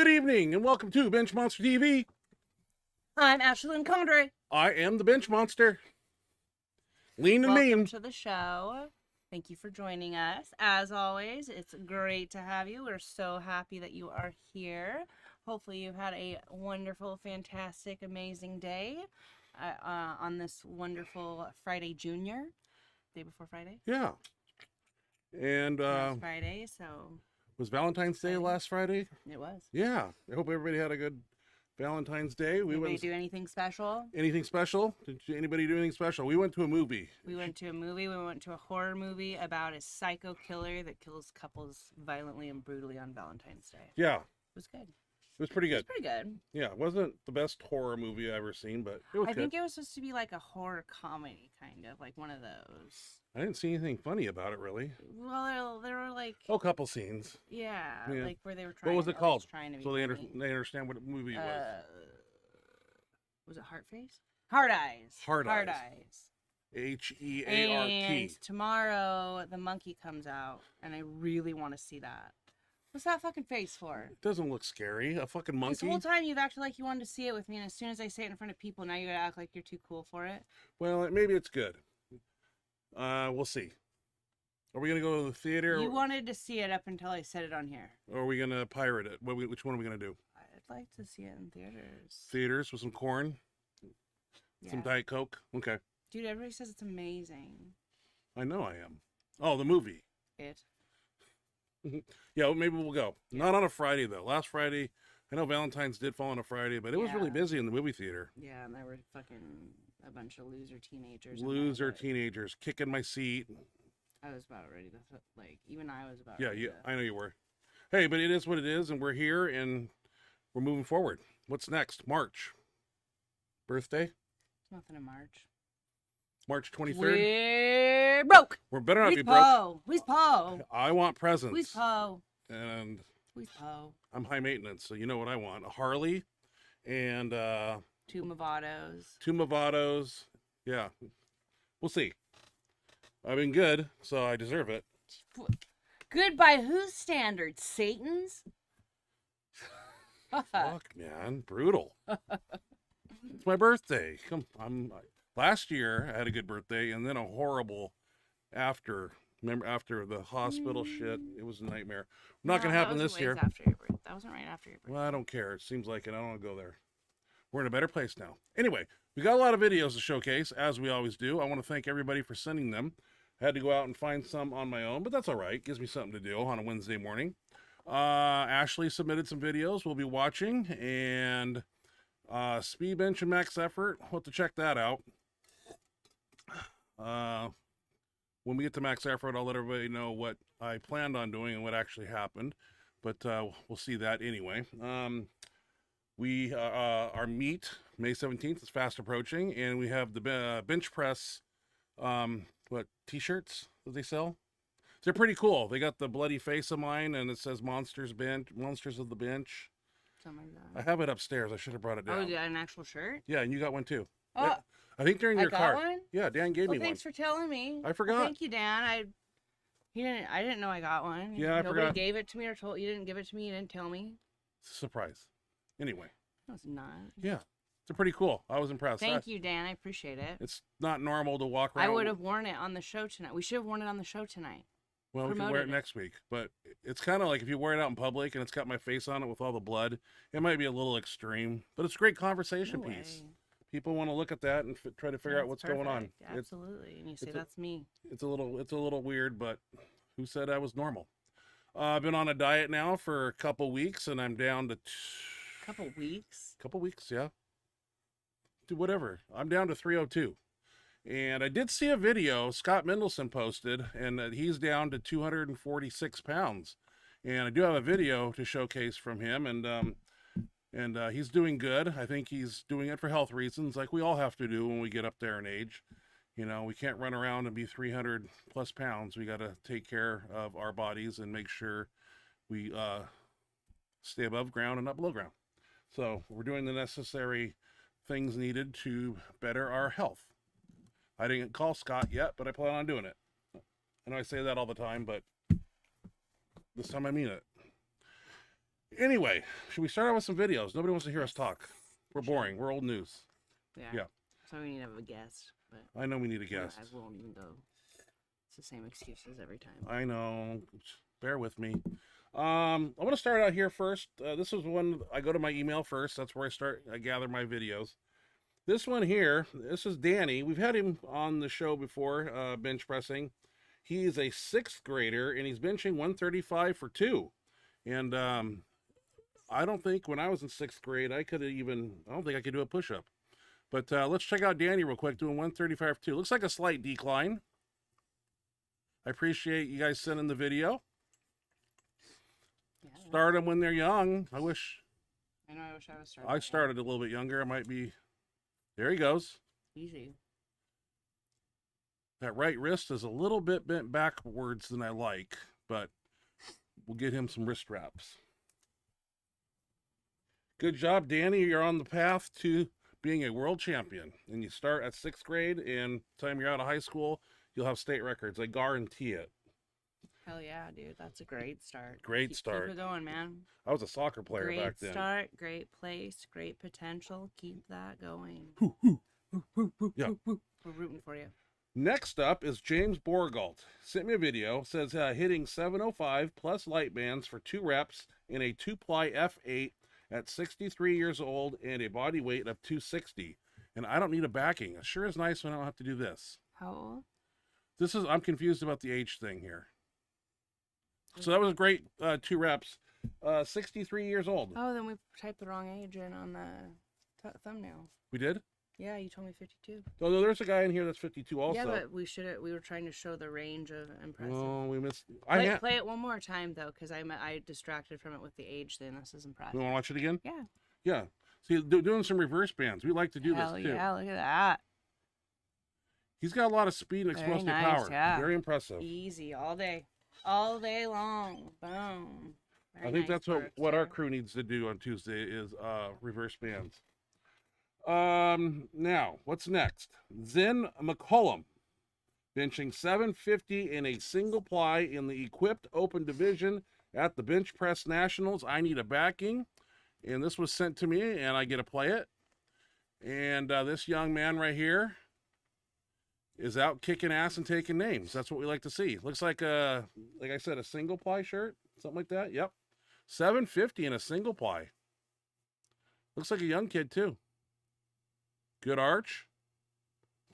Good evening and welcome to Benchmonster TV. I'm Ashlyn Condre. I am the Bench Monster. Lean and Welcome mean. to the show. Thank you for joining us. As always, it's great to have you. We're so happy that you are here. Hopefully you've had a wonderful, fantastic, amazing day on this wonderful Friday Junior. Day before Friday? Yeah. And Last Friday, so... was Valentine's Day last Friday? It was. Yeah. I hope everybody had a good Valentine's Day. Anybody do anything special? Anything special? Did anybody do anything special? We went to a movie. We went to a movie. We went to a horror movie about a psycho killer that kills couples violently and brutally on Valentine's Day. Yeah. It was good. It was pretty good. It was pretty good. Yeah, it wasn't the best horror movie I've ever seen, but it was good. I think it was supposed to be like a horror comedy, kind of, like one of those. I didn't see anything funny about it, really. Well, there were like... Oh, a couple scenes. Yeah, Yeah. like where they were trying... What was it called? Trying to be So they funny. understand what movie it was. Was it Heart Face? Hard Eyes. Hard Hard Eyes. Eyes. H-E-A-R-T. And tomorrow, The Monkey comes out, and I really want to see that. What's that fucking face for? It doesn't look scary. A fucking This monkey. whole time you've acted like you wanted to see it with me, and as soon as I say it in front of people, now you gotta act like you're too cool for it. Well, maybe it's good. We'll see. Are we gonna go to the theater? You wanted to see it up until I said it on here. Or are we gonna pirate it? Which one are we gonna do? I'd like to see it in theaters. Theaters with some corn, some Yeah. Diet Coke. Okay. Dude, everybody says it's amazing. I know I am. Oh, the movie. It. Yeah, well, maybe we'll go. Not on a Friday though. Last Friday, I know Valentine's did fall on a Friday, but it was really Yeah. busy in the movie theater. Yeah, and there were fucking a bunch of loser teenagers. in there, Loser but teenagers kicking my seat. I was about ready to, like, even I was about Yeah, ready yeah, to... I know you were. Hey, but it is what it is, and we're here, and we're moving forward. What's next? March. Birthday? Nothing in March. March 23rd. We're broke. We're better not be We's broke. po. We's po. I want presents. We's po. And We's po. I'm high maintenance, so you know what I want. A Harley and 2 Movados. 2 Movados. Yeah. We'll see. I've been good, so I deserve it. Good by whose standards? Satan's? Fuck, man. Brutal. It's my birthday. Last year I had a good birthday and then a horrible after. Remember after the hospital shit? It was a nightmare. Not gonna happen this year. After your birthday. That wasn't right after your birthday. Well, I don't care. It seems like it. I don't want to go there. We're in a better place now. Anyway, we got a lot of videos to showcase, as we always do. I want to thank everybody for sending them. I had to go out and find some on my own, but that's all right. Gives me something to do on a Wednesday morning. Ashley submitted some videos we'll be watching, and Speed Bench and Max Effort. We'll have to check that out. When we get to Max Effort, I'll let everybody know what I planned on doing and what actually happened, but we'll see that anyway. Our meet, May 17th, is fast approaching, and we have the bench press, t-shirts that they sell? They're pretty cool. They got the bloody face of mine, and it says Monsters of the Bench. Something like I that. have it upstairs. I should have brought it Oh, down. yeah, an actual shirt? Yeah, and you got one too. Oh, Yeah, I think they're in I your got car. one? Yeah, Dan gave me one. Thanks for telling me. I forgot. Thank you, Dan. I didn't know I got one. Yeah, I Nobody forgot. gave it to me or told you didn't give it to me. You didn't tell me. It's a surprise. Anyway, No, it's not. yeah, they're pretty cool. I was impressed. Thank you, Dan. I appreciate it. It's not normal to walk around. I would have worn it on the show tonight. We should have worn it on the show tonight. Well, we can wear promoted it it. next week, but it's kind of like if you wear it out in public and it's got my face on it with all the blood, it might be a little extreme, but it's a great conversation No piece. way. People want to look at that and try to figure out That's what's going on. perfect. Absolutely. And you say it's a- that's me. It's a little weird, but who said I was normal? I've been on a diet now for a couple weeks, and I'm down to Couple weeks. couple weeks, yeah. Do whatever. I'm down to 302. And I did see a video Scott Mendelson posted, and he's down to 246 pounds. And I do have a video to showcase from him, and he's doing good. I think he's doing it for health reasons, like we all have to do when we get up there in age. You know, we can't run around and be 300 plus pounds. We got to take care of our bodies and make sure we stay above ground and not below ground. So we're doing the necessary things needed to better our health. I didn't call Scott yet, but I plan on doing it. I know I say that all the time, but this time I mean it. Anyway, should we start out with some videos? Nobody wants to hear us talk. We're Sure. boring. We're old news. Yeah. So we need to have a guest, but I know we need a guest. I won't even go. It's the same excuses every time. I know. Bear with me. I want to start out here first. This is when I go to my email first. That's where I gather my videos. This one here, this is Danny. We've had him on the show before, bench pressing. He is a 6th grader, and he's benching 135 for 2. And I don't think when I was in 6th grade, I don't think I could do a push-up. But let's check out Danny real quick, doing 135 for 2. Looks like a slight decline. I appreciate you guys sending the video. Yeah. Start them when they're young. I wish I was starting. I started a little bit younger. I might be. There he goes. Easy. That right wrist is a little bit bent backwards than I like, but we'll get him some wrist wraps. Good job, Danny. You're on the path to being a world champion. And you start at 6th grade, and time you're out of high school, you'll have state records. I guarantee it. Hell yeah, dude. That's a great start. Great start. Keep it going, man. I was a soccer player back then. Great start, great place, great potential. Keep that going. Yeah. We're rooting for you. Next up is James Borgalt. Sent me a video. Says hitting 705 plus light bands for 2 reps in a 2-ply F8 at 63 years old and a body weight of 260. And I don't need a backing. It sure is nice when I don't have to do this. How old? I'm confused about the age thing here. So that was a great 2 reps. 63 years old. Oh, then we typed the wrong age in on the thumbnail. We did? Yeah, you told me 52. Oh, no, there's a guy in here that's 52 also. Yeah, but we were trying to show the range of impressive. Oh, we missed. Play it one more time though, because I distracted from it with the age thing. This is impressive. You want to watch it again? Yeah. Yeah. See, doing some reverse bands. We like to do Hell this too. Yeah, look at that. He's got a lot of speed and explosive power. Yeah. Very impressive. Easy all day long. Boom. Very I think nice that's what our crew needs to do on Tuesday is reverse bands. Now, what's next? Zen McCollum, benching 750 in a single ply in the equipped open division at the Bench Press Nationals. I need a backing, and this was sent to me, and I get to play it. And this young man right here is out kicking ass and taking names. That's what we like to see. Looks like like I said, a single ply shirt, something like that. Yep, 750 in a single ply. Looks like a young kid too. Good arch.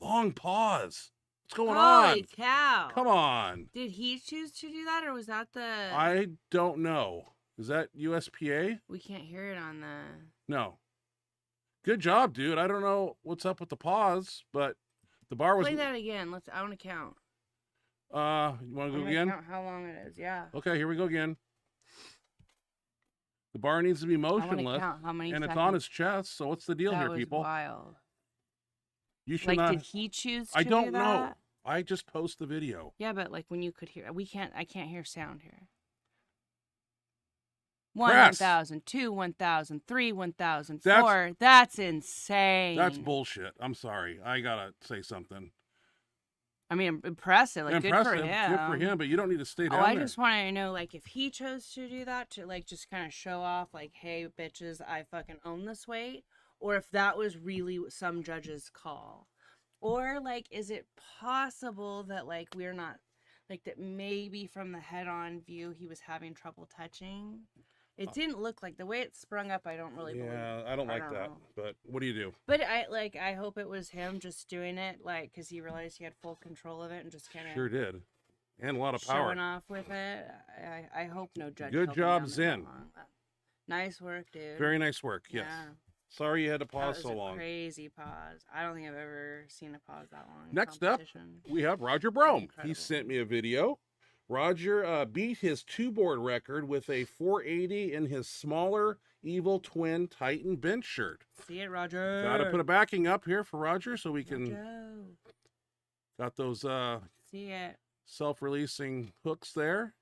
Long pause. What's going on? Holy cow. Come on. Did he choose to do that, or was that the... I don't know. Is that USPA? We can't hear it on the... No. Good job, dude. I don't know what's up with the pause, but the bar was... Play that again. I want to count. You want to go again? Count how long it is, yeah. Okay, here we go again. The bar needs to be I want to motionless, count how many and seconds. it's on his chest, so what's the deal That here, was people? wild. You should Like, not... did he choose to I do don't know. that? I just post the video. Yeah, but like when you could hear, I can't hear sound here. Press. 1,000, 2, 1,000, 3, 1,000, 4. That's insane. That's bullshit. I'm sorry. I gotta say something. I mean, impressive. Like, Impressive. good for him. Good for him, but you don't need to stay down I there. just wanted to know, like, if he chose to do that to, like, just kind of show off, like, hey, bitches, I fucking own this weight, or if that was really some judge's call. Or, like, is it possible that, like, we're not, like, that maybe from the head-on view he was having trouble touching? It didn't look like, the way it sprung up, I don't really believe. Yeah, I don't like that, know. but what do you do? But I hope it was him just doing it, like, because he realized he had full control of it and just kind of Sure did. And a lot of power. showing off with it. I hope no judge. Good held him job, down that Zen. long. Nice work, dude. Very nice work, yes. Yeah. Sorry you had to That pause was so a long. crazy pause. I don't think I've ever seen a pause that long. in Next up, competition. we have Roger Brome. Incredible. He sent me a video. Roger beat his 2-board record with a 480 in his smaller Evil Twin Titan bench shirt. See it, Roger. Got to put a backing up here for Roger so we can... Roger. Got those See it. self-releasing hooks there.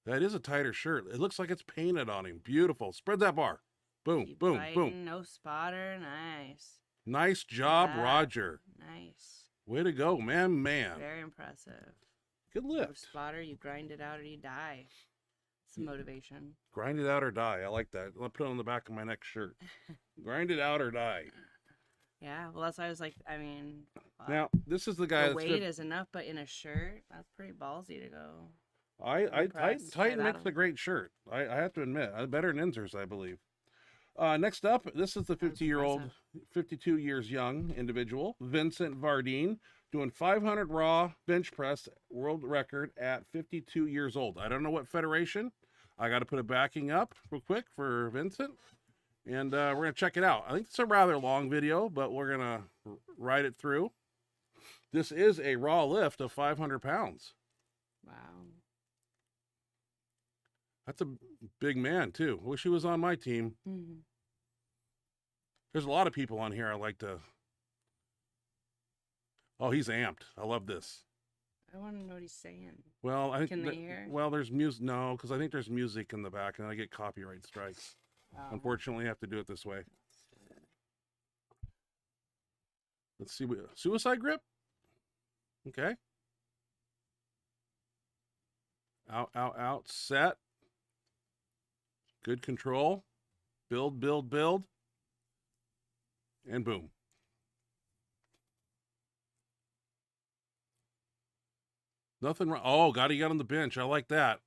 That is a tighter shirt. It looks like it's painted on him. Beautiful. Spread that bar. Boom, Keep boom, fighting, boom. No spotter. Nice. Nice job, Yeah. Roger. Nice. Way to go, man. Very impressive. Good No lift. spotter. You grind it out or you die. Some motivation. Grind it out or die. I like that. I'll put it on the back of my next shirt. Grind it out or die. Yeah, well, that's why I was like, I mean, wow. Now, this is the guy the that's weight good. is enough, but in a shirt, that's pretty ballsy to go. Titan by makes that. a great shirt. I have to admit, better than Inzer's, I believe. Next up, this is the 52 years young individual, Vincent Vardine, doing 500 raw bench press world record at 52 years old. I don't know what federation. I got to put a backing up real quick for Vincent, and we're going to check it out. I think it's a rather long video, but we're going to ride it through. This is a raw lift of 500 pounds. Wow. That's a big man, too. Wish he was on my team. Mm-hmm. There's a lot of people on here I like to... Oh, he's amped. I love this. I want to know what he's saying. Well, I think... Can they hear? Well, there's music... No, because I think there's music in the back, and I get copyright strikes. Unfortunately, I have to do it this way. Let's see. Suicide grip? Okay. Out, out, out. Set. Good control. Build, build, build. And boom. Nothing wrong. Oh, he got on the bench. I like that.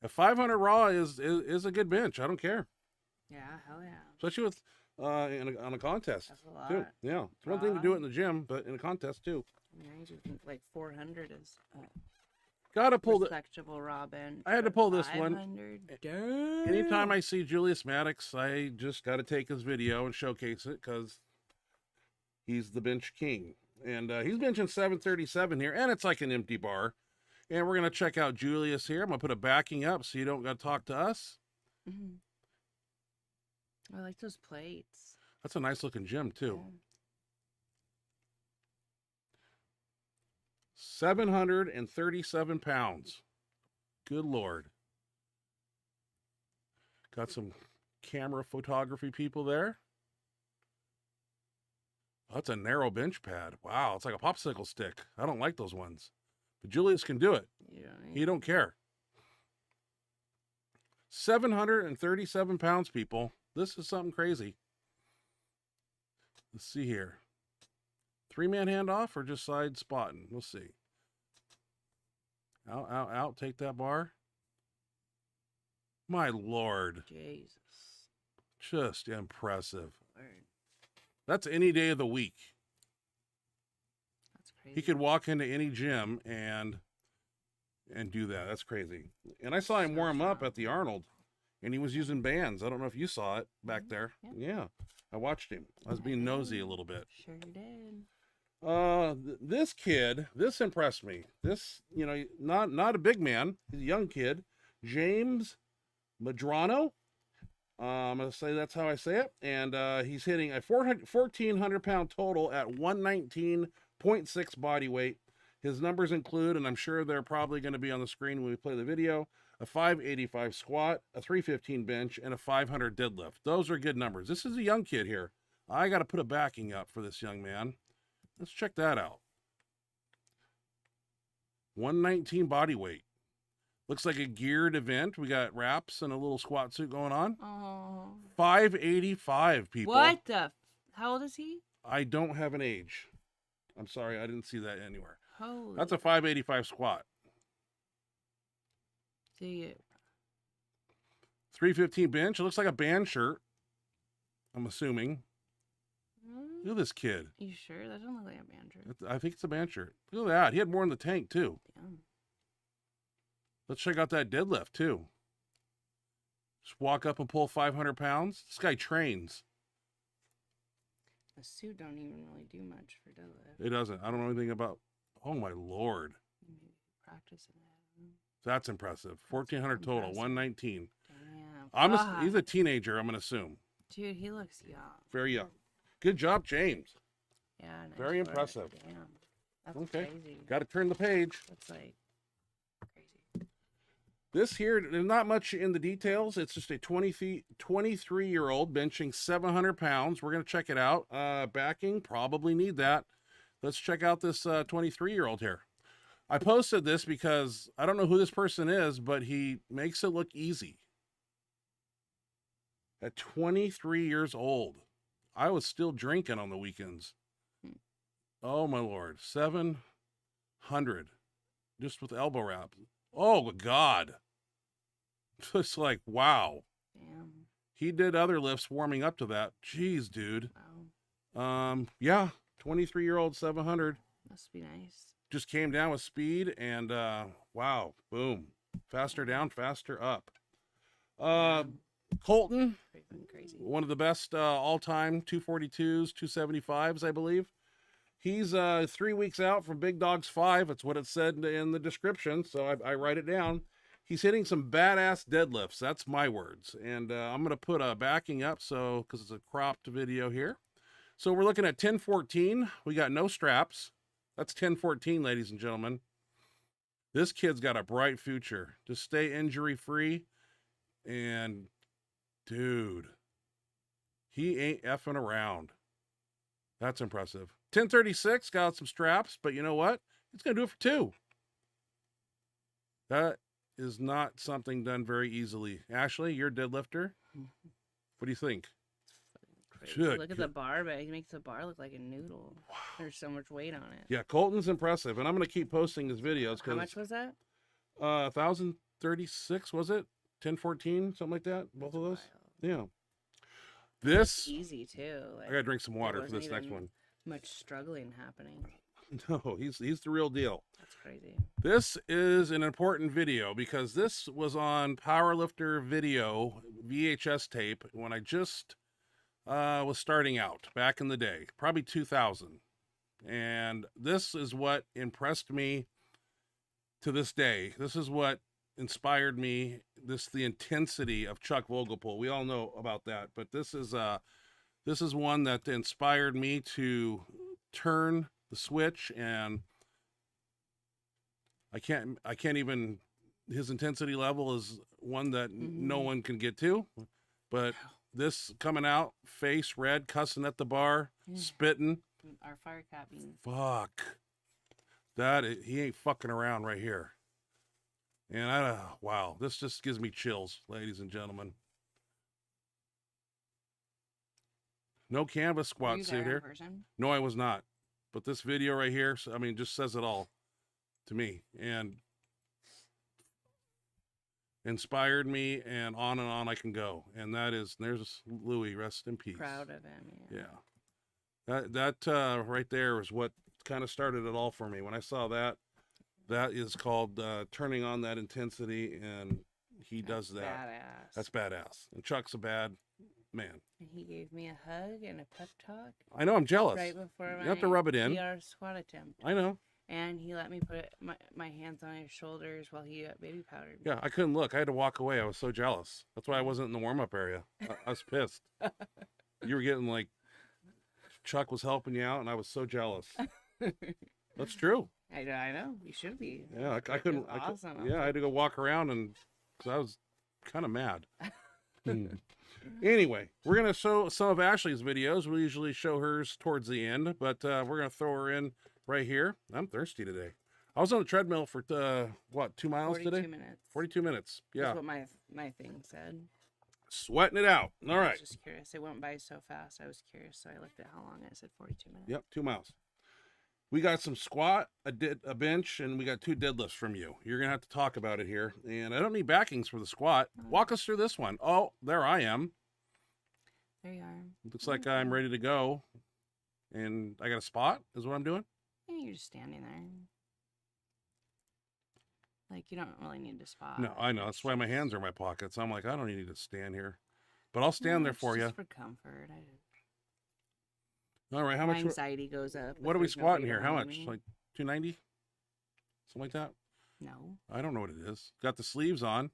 A 500 raw is a good bench. I don't care. Yeah, hell yeah. Especially with on a contest. That's a lot. Too. Yeah. It's one thing to do it in the gym, but in a contest too. I mean, I usually think like 400 is Gotta pull the respectable raw bench. I had to pull this one. 500? Damn. Anytime I see Julius Maddox, I just got to take his video and showcase it because he's the bench king. And he's benching 737 here, and it's like an empty bar. And we're going to check out Julius here. I'm going to put a backing up so you don't got to talk to us. Mm-hmm. I like those plates. That's a nice looking gym, too. Yeah. 737 pounds. Good Lord. Got some camera photography people there. Oh, that's a narrow bench pad. Wow, it's like a popsicle stick. I don't like those ones. But Julius can do it. He don't care. 737 pounds, people. This is something crazy. Let's see here. 3-man handoff or just side spotting? We'll see. Out, out, out. Take that bar. My Lord. Jesus. Just impressive. Lord. That's any day of the week. That's crazy. He could walk into any gym and do that. That's crazy. And I saw him warm up at the Arnold, and he was using bands. I don't know if you saw it back there. Yeah. I watched him. I was being nosy a little bit. Sure you did. This kid, this impressed me. This, not a big man. He's a young kid. James Madrano. I'm going to say that's how I say it. And he's hitting a 1,400 pound total at 119.6 body weight. His numbers include, and I'm sure they're probably going to be on the screen when we play the video, a 585 squat, a 315 bench, and a 500 deadlift. Those are good numbers. This is a young kid here. I got to put a backing up for this young man. Let's check that out. 119 body weight. Looks like a geared event. We got wraps and a little squat suit going on. Oh. 585, people. What the? How old is he? I don't have an age. I'm sorry, I didn't see that anywhere. Holy. That's a 585 squat. See it. 315 bench. It looks like a band shirt. I'm assuming. Look at this kid. You sure? That doesn't look like a band shirt. I think it's a band shirt. Look at that. He had more in the tank, too. Damn. Let's check out that deadlift, too. Just walk up and pull 500 pounds. This guy trains. The suit don't even really do much for deadlift. It doesn't. I don't know anything about... Oh, my Lord. Maybe practicing that. That's impressive. 1,400 total. Impressive. 119. Damn. He's a teenager, I'm going to assume. Dude, he looks young. Very young. Good job, James. Yeah. Nice Very work. impressive. Damn. That's Okay. crazy. Got to turn the page. That's like crazy. This here, there's not much in the details. It's just a 23-year-old benching 700 pounds. We're going to check it out. Backing, probably need that. Let's check out this 23-year-old here. I posted this because I don't know who this person is, but he makes it look easy. At 23 years old, I was still drinking on the weekends. Oh my Lord, 700 just with elbow wrap. Oh God. It's like, wow. Damn. He did other lifts warming up to that. Jeez, dude. Wow. Yeah, 23-year-old 700. Must be nice. Just came down with speed and wow, boom. Faster down, faster up. Colton, Crazy. one of the best all-time 242s, 275s, I believe. He's 3 weeks out from Big Dogs 5. That's what it said in the description, so I write it down. He's hitting some badass deadlifts. That's my words. And I'm going to put a backing up so because it's a cropped video here. So we're looking at 1014. We got no straps. That's 1014, ladies and gentlemen. This kid's got a bright future. Just stay injury-free. And, dude, he ain't effing around. That's impressive. 1036, got some straps, but you know what? He's going to do it for 2. That is not something done very easily. Ashley, you're a deadlifter. What do you think? Look at the bar, but he makes the bar look like a noodle. Wow. There's so much weight on it. Yeah, Colton's impressive, and I'm going to keep posting his videos. How much was that? 1,036, was it? 1014, something like that? Both of those? Wild. Yeah. This... Easy, too. Like, I got to drink some water for this next one. Much struggling happening. No, he's the real deal. That's crazy. This is an important video because this was on Powerlifter Video VHS tape when I just was starting out back in the day, probably 2000. And this is what impressed me to this day. This is what inspired me. The intensity of Chuck Vogelpohl. We all know about that, but this is one that inspired me to turn the switch, and I can't even, his intensity level is one that no one can get to, but this coming out, face red, cussing at the bar, spitting. Our fire cat being. Fuck. He ain't fucking around right here. And wow, this just gives me chills, ladies and gentlemen. No canvas squat suit here. No, I was not. But this video right here, I mean, just says it all to me. And inspired me, and on I can go. And there's Louis, rest in peace. Proud of him. Yeah. That right there is what kind of started it all for me. When I saw that is called turning on that intensity, and he does that. Badass. That's badass. And Chuck's a bad man. He gave me a hug and a pep talk. I know, I'm jealous. Right before you have to rub it in. PR squat attempt. I know. And he let me put my hands on his shoulders while he baby powdered me. Yeah, I couldn't look. I had to walk away. I was so jealous. That's why I wasn't in the warm-up area. I was pissed. You were getting like, Chuck was helping you out, and I was so jealous. That's true. I know. You should be. Yeah, I couldn't. Awesome. I had to go walk around, and because I was kind of mad. Anyway, we're going to show some of Ashley's videos. We usually show hers towards the end, but we're going to throw her in right here. I'm thirsty today. I was on the treadmill for, 2 miles today? 42 minutes. 42 minutes, yeah. That's what my thing said. Sweating it out. All right. I was just curious. It went by so fast. I was curious, so I looked at how long it said 42 minutes. Yep, 2 miles. We got some squat, a bench, and we got 2 deadlifts from you. You're going to have to talk about it here. And I don't need backings for the squat. Walk us through this one. Oh, there I am. There you are. Looks like I'm ready to go. And I got a spot, is what I'm doing? Yeah, you're just standing there. Like, you don't really need to spot. No, I know. That's why my hands are in my pockets. I'm like, I don't need to stand here. But I'll stand there for you. Just for comfort. All right, how much? Anxiety goes up. What are we squatting here? How much? Like 290? Something like that? No. I don't know what it is. Got the sleeves on.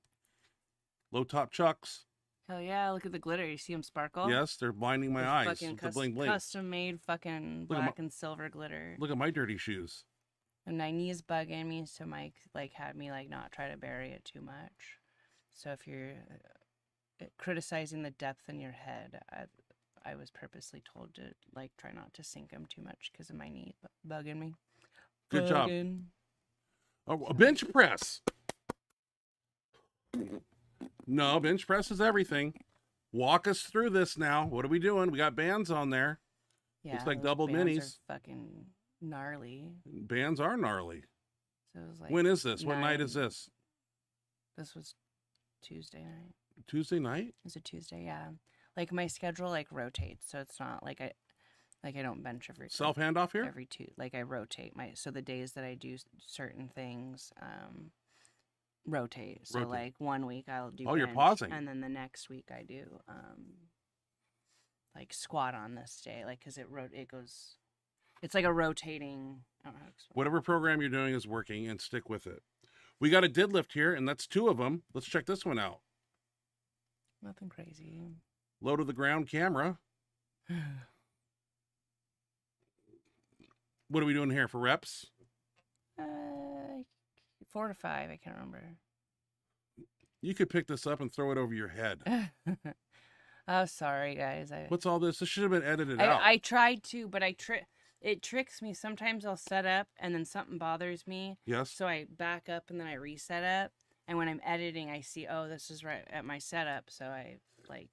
Low top chucks. Hell yeah, look at the glitter. You see them sparkle? Yes, they're blinding my eyes. Fucking The bling bling. custom made fucking black and silver glitter. Look at my dirty shoes. And my knee's bugging me, so Mike had me not try to bury it too much. So if you're criticizing the depth in your head, I was purposely told to try not to sink them too much because of my knee bugging me. Good job. Oh, a bench press. No, bench press is everything. Walk us through this now. What are we doing? We got bands on there. Yeah, Looks like those double bands minis. are fucking gnarly. Bands are gnarly. So it was like When is this? What night is 9 this? This was Tuesday night. Tuesday night? It's a Tuesday, yeah. Like my schedule like rotates, so it's not like I don't bench every Self handoff here? every two. Like I rotate so the days that I do certain things rotate. So Rotate. like one week I'll do Oh, you're bench, pausing. and then the next week I do like squat on this day, like because it goes. It's like a rotating. I don't know how to explain. Whatever program you're doing is working, and stick with it. We got a deadlift here, and that's 2 of them. Let's check this one out. Nothing crazy. Low to the ground camera. What are we doing here for reps? 4 to 5. I can't remember. You could pick this up and throw it over your head. Oh, sorry guys. What's all this? This should have been edited out. I tried to, but it tricks me. Sometimes I'll set up and then something bothers me. Yes. So I back up and then I reset up. And when I'm editing, I see, oh, this is right at my setup. So I like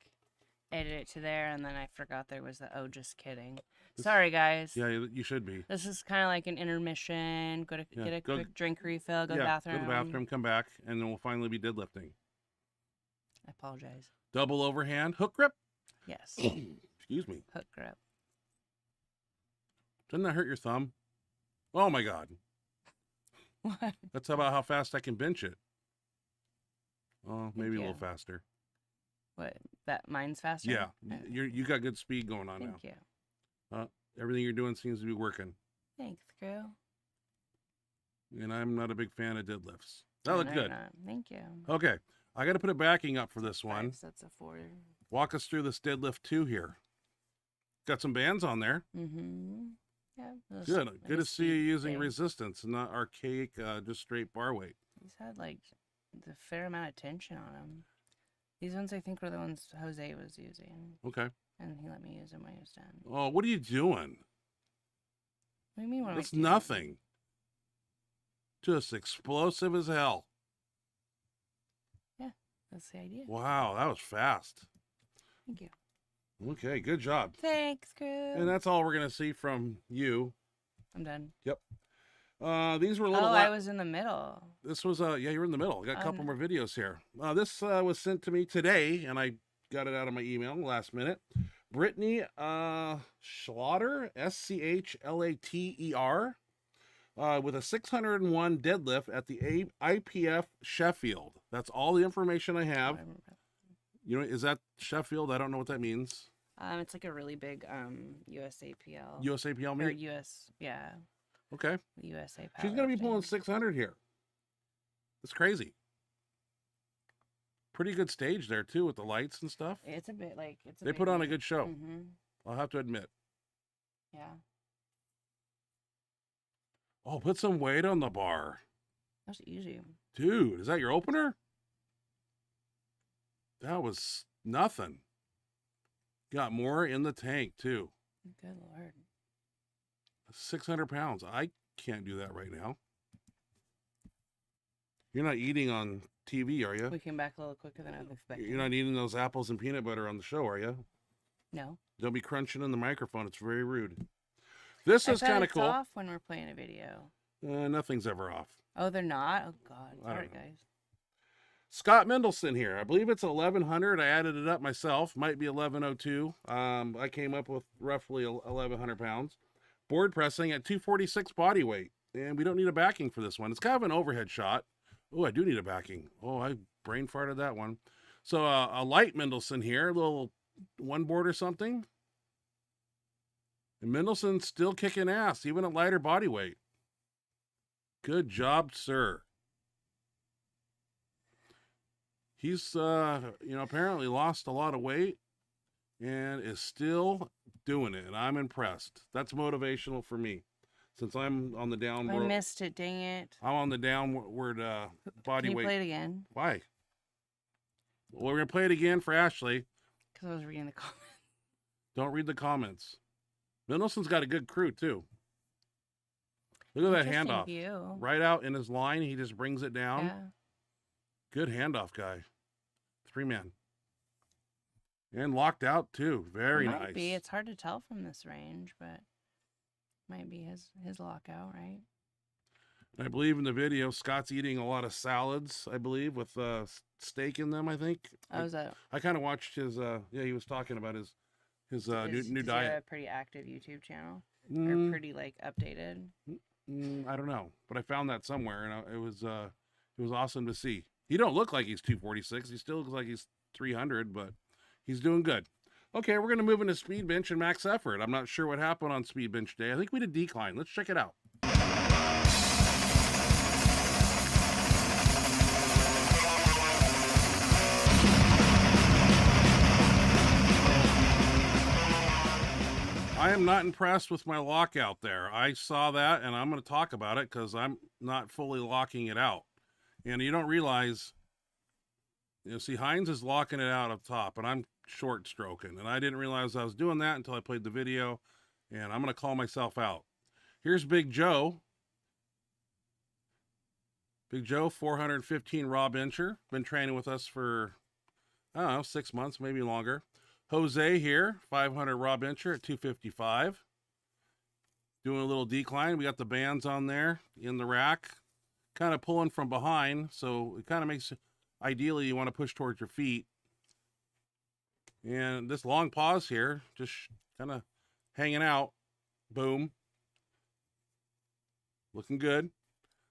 edit it to there, and then I forgot there was the just kidding. Sorry guys. Yeah, you should be. This is kind of like an intermission. Go to get a quick drink refill. Go to the bathroom. Go to the bathroom, come back, and then we'll finally be deadlifting. I apologize. Double overhand hook grip. Yes. Excuse me. Hook grip. Doesn't that hurt your thumb? Oh my God. What? That's about how fast I can bench it. Oh, maybe a you. little faster. What? That mine's faster? Yeah, Oh, you got good speed going on thank you. now. Everything you're doing seems to be working, Thanks, crew. and I'm not a big fan of deadlifts. That No, looked you're good. not. Thank you. Okay, I got to put a backing up for this one. 5 sets of 4. Walk us through this deadlift 2 here. Got some bands on there. Mm-hmm. Yeah. Good. Good to see you using resistance and not archaic, just straight bar weight. He's had like the fair amount of tension on him. These ones I think were the ones Jose was using, Okay. and he let me use them when he was done. Oh, what are you doing? What do you mean? What am I That's doing? nothing. Just explosive as hell. Yeah, that's the idea. Wow, that was fast. Thank you. Okay, good job. Thanks, crew. And that's all we're going to see from you. I'm done. Yep. These were a little... Oh, I was in the middle. This was, yeah, you were in the middle. I got a couple no. more videos here. This was sent to me today, and I got it out of my email last minute. Brittany Schlatter, Schlater, with a 601 deadlift at the IPF Sheffield. That's all the information I have. You know, is that Sheffield? I don't know what that means. It's like a really big USAPL. USAPL Or meet? US, yeah. Okay. USA She's going to be powerlifting. pulling 600 here. That's crazy. Pretty good stage there, too, with the lights and stuff. It's a bit like... They put on a good show. Mm-hmm. I'll have to admit. Yeah. Oh, put some weight on the bar. That's easy. Dude, is that your opener? That was nothing. Got more in the tank, too. Good Lord. 600 pounds. I can't do that right now. You're not eating on TV, are you? We came back a little quicker than I was expecting. You're not eating those apples and peanut butter on the show, are you? No. Don't be crunching in the microphone. It's very rude. This is I thought kind of it's cool. off when we're playing a video. Nothing's ever off. Oh, they're not? Oh, God. I don't Sorry, know. guys. Scott Mendelson here. I believe it's 1100. I added it up myself. Might be 1102. I came up with roughly 1100 pounds. Board pressing at 246 body weight. And we don't need a backing for this one. It's kind of an overhead shot. Oh, I do need a backing. Oh, I brain farted that one. So a light Mendelson here. A little one board or something. And Mendelson's still kicking ass, even at lighter body weight. Good job, sir. He's, apparently lost a lot of weight and is still doing it. And I'm impressed. That's motivational for me. Since I'm on the I downward... missed it. Dang it. I'm on the downward body Can you weight. play it again? Why? Well, we're going to play it again for Ashley. Because I was reading the comments. Don't read the comments. Mendelson's got a good crew, too. Look at that Interesting handoff. view. Right out in his line, he just brings it down. Yeah. Good handoff guy. 3-man. And locked out too. Very Might nice. be. It's hard to tell from this range, but might be his lockout, right? I believe in the video, Scott's eating a lot of salads, I believe, with steak in them, I think. Oh, is that I kind of watched his, he was talking about his new does he have diet. a pretty active YouTube channel? Or Mm, pretty, like, updated? I don't know, but I found that somewhere, and it was awesome to see. He don't look like he's 246. He still looks like he's 300, but he's doing good. Okay, we're going to move into speed bench and max effort. I'm not sure what happened on speed bench day. I think we did decline. Let's check it out. I am not impressed with my lockout there. I saw that, and I'm going to talk about it because I'm not fully locking it out. And you don't realize, see, Hines is locking it out up top, and I'm short stroking. And I didn't realize I was doing that until I played the video, and I'm going to call myself out. Here's Big Joe. Big Joe, 415 raw bencher. Been training with us for, I don't know, 6 months, maybe longer. Jose here, 500 raw bencher at 255. Doing a little decline. We got the bands on there in the rack. Kind of pulling from behind, so it kind of makes, ideally, you want to push towards your feet. And this long pause here, just kind of hanging out. Boom. Looking good.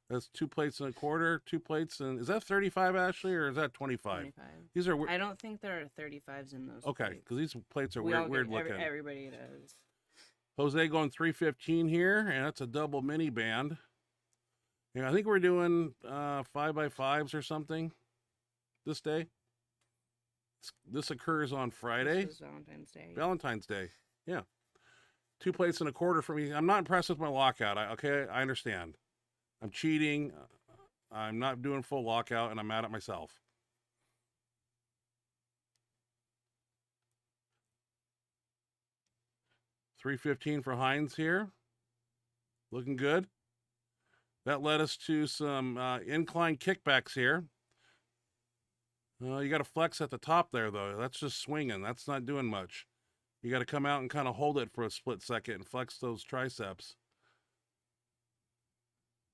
That's 2 plates and a quarter, 2 plates, and is that 35, Ashley, or is that 25? 25. These are I don't think there are 35s in those. okay, because these plates are We all weird get- looking. Everybody does. Jose going 315 here, and that's a double mini band. And I think we're doing 5x5s or something this day. This occurs on Friday. This is Valentine's Day. Valentine's Day. Yeah. 2 plates and a quarter for me. I'm not impressed with my lockout. Okay, I understand. I'm cheating. I'm not doing full lockout, and I'm mad at myself. $315 for Hines here. Looking good. That led us to some incline kickbacks here. You got to flex at the top there, though. That's just swinging. That's not doing much. You got to come out and kind of hold it for a split second and flex those triceps.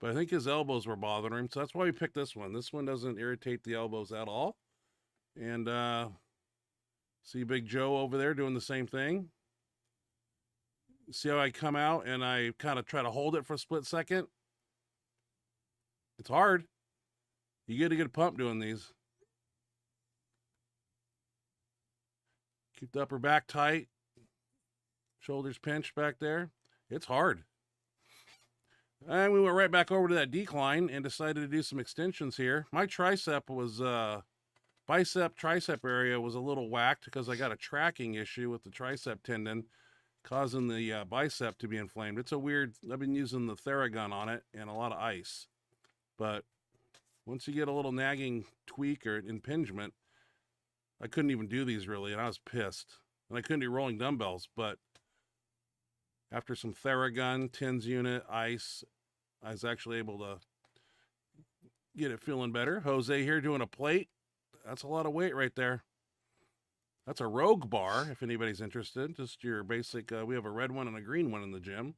But I think his elbows were bothering him, so that's why we picked this one. This one doesn't irritate the elbows at all. And see Big Joe over there doing the same thing. See how I come out and I kind of try to hold it for a split second? It's hard. You get a good pump doing these. Keep the upper back tight. Shoulders pinched back there. It's hard. And we went right back over to that decline and decided to do some extensions here. My tricep was, bicep tricep area was a little whacked because I got a tracking issue with the tricep tendon causing the bicep to be inflamed. It's a weird, I've been using the Theragun on it and a lot of ice. But once you get a little nagging tweak or impingement, I couldn't even do these really, and I was pissed. And I couldn't do rolling dumbbells, but after some Theragun, TENS unit, ice, I was actually able to get it feeling better. Jose here doing a plate. That's a lot of weight right there. That's a Rogue bar, if anybody's interested. Just your basic, we have a red one and a green one in the gym.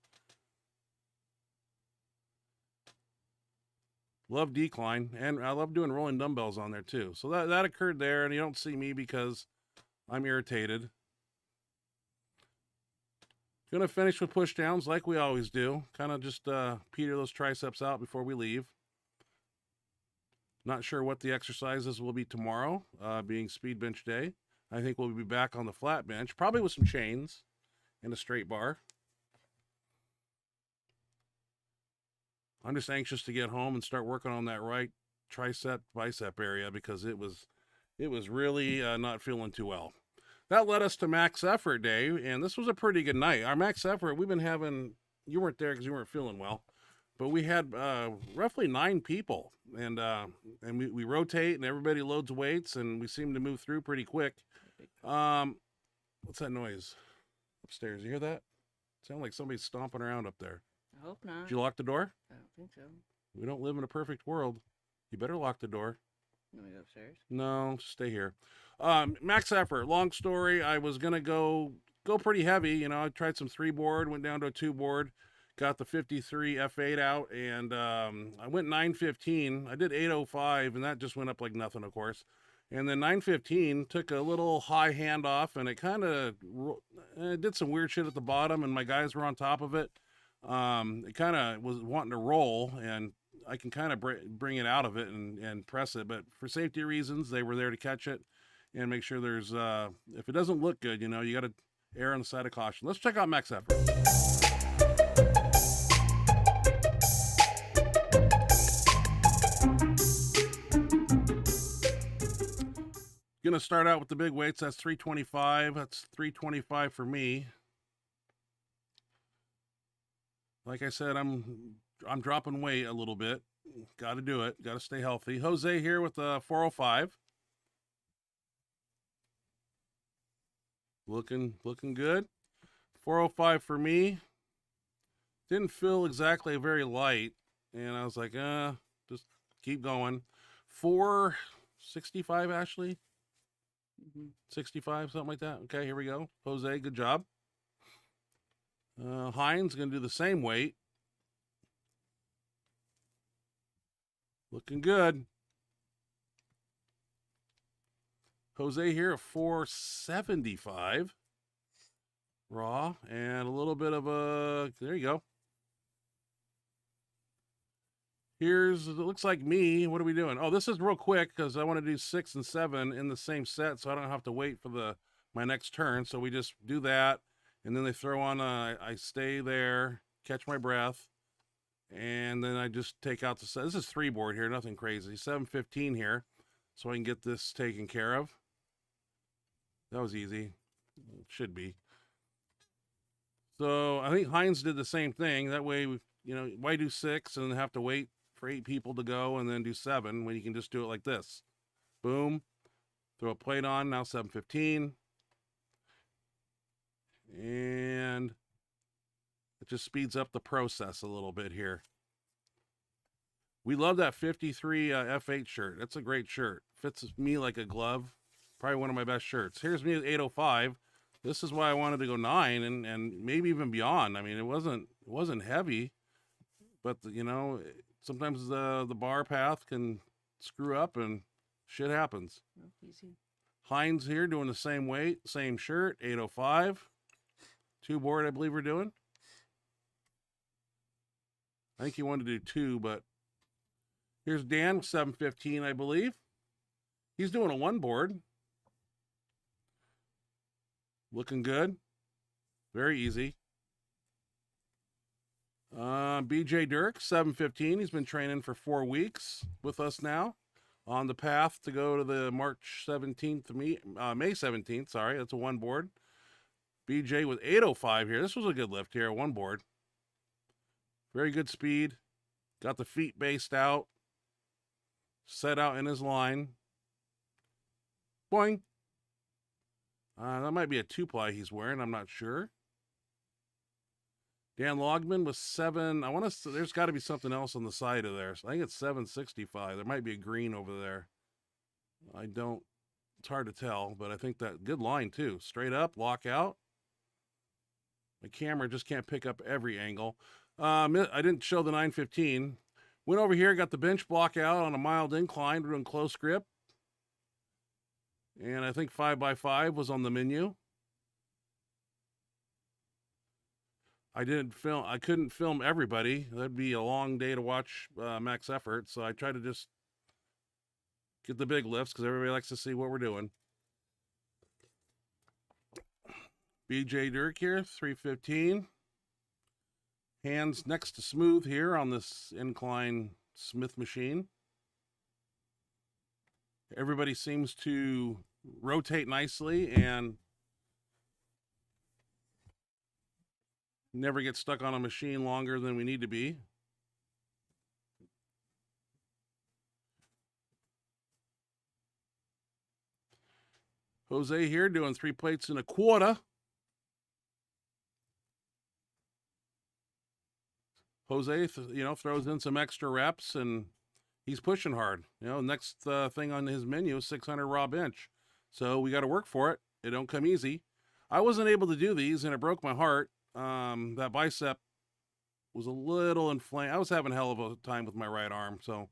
Love decline, and I love doing rolling dumbbells on there too. So that occurred there, and you don't see me because I'm irritated. Gonna finish with push downs like we always do. Kind of just peter those triceps out before we leave. Not sure what the exercises will be tomorrow, being speed bench day. I think we'll be back on the flat bench, probably with some chains and a straight bar. I'm just anxious to get home and start working on that right tricep bicep area because it was really not feeling too well. That led us to max effort day, and this was a pretty good night. Our max effort, we've been having, you weren't there because you weren't feeling well, but we had roughly 9 people, and we rotate, and everybody loads weights, and we seem to move through pretty quick. What's that noise upstairs? You hear that? Sound like somebody's stomping around up there. I hope not. Did you lock the door? I don't think so. We don't live in a perfect world. You better lock the door. You want to go upstairs? No, stay here. Max effort. Long story. I was gonna go pretty heavy. You know, I tried some 3-board, went down to a 2-board, got the 53 F8 out, and I went 915. I did 805, and that just went up like nothing, of course. And then 915 took a little high handoff, and it kind of did some weird shit at the bottom, and my guys were on top of it. It kind of was wanting to roll, and I can kind of bring it out of it and press it, but for safety reasons, they were there to catch it and make sure there's, if it doesn't look good, you know, you got to err on the side of caution. Let's check out max effort. Gonna start out with the big weights. That's 325. That's 325 for me. Like I said, I'm dropping weight a little bit. Got to do it. Got to stay healthy. Jose here with the 405. Looking good. 405 for me. Didn't feel exactly very light, and I was like, just keep going. 465, Ashley. 65, something like that. Okay, here we go. Jose, good job. Heinz going to do the same weight. Looking good. Jose here at 475. Raw. And a little bit of a... There you go. Here's... It looks like me. What are we doing? Oh, this is real quick because I want to do 6 and 7 in the same set so I don't have to wait for my next turn. So we just do that. And then they throw on, I stay there, catch my breath, and then I just take out the set. This is 3-board here, nothing crazy. 715 here, so I can get this taken care of. That was easy. It should be. So I think Heinz did the same thing. That way, you know, why do 6 and have to wait for 8 people to go and then do 7 when you can just do it like this? Boom. Throw a plate on, now 715. And it just speeds up the process a little bit here. We love that 53 F8 shirt. That's a great shirt. Fits me like a glove. Probably one of my best shirts. Here's me at 805. This is why I wanted to go 9 and maybe even beyond. I mean, it wasn't heavy, but you know, sometimes the bar path can screw up and shit happens. Easy. Heinz here doing the same weight, same shirt, 805. 2-board, I believe we're doing. I think he wanted to do 2, but here's Dan, 715, I believe. He's doing a 1-board. Looking good. Very easy. BJ Dirk, 715. He's been training for 4 weeks with us now. On the path to go to the March 17th, May 17th, sorry. That's a 1-board. BJ with 805 here. This was a good lift here, 1-board. Very good speed. Got the feet based out. Set out in his line. Boing. That might be a 2-ply he's wearing. I'm not sure. Dan Logman with 7. I want to. There's got to be something else on the side of there. So I think it's 765. There might be a green over there. I don't. It's hard to tell, but I think that good line too. Straight up, lock out. My camera just can't pick up every angle. I didn't show the 915. Went over here, got the bench block out on a mild incline, doing close grip. And I think 5x5 was on the menu. I couldn't film everybody. That'd be a long day to watch max effort. So I try to just get the big lifts because everybody likes to see what we're doing. BJ Dirk here, 315. Hands next to smooth here on this incline Smith machine. Everybody seems to rotate nicely and never get stuck on a machine longer than we need to be. Jose here doing 3 plates and a quarter. Jose, throws in some extra reps, and he's pushing hard. Next thing on his menu is 600 raw bench. So we got to work for it. It don't come easy. I wasn't able to do these, and it broke my heart. That bicep was a little inflamed. I was having a hell of a time with my right arm, so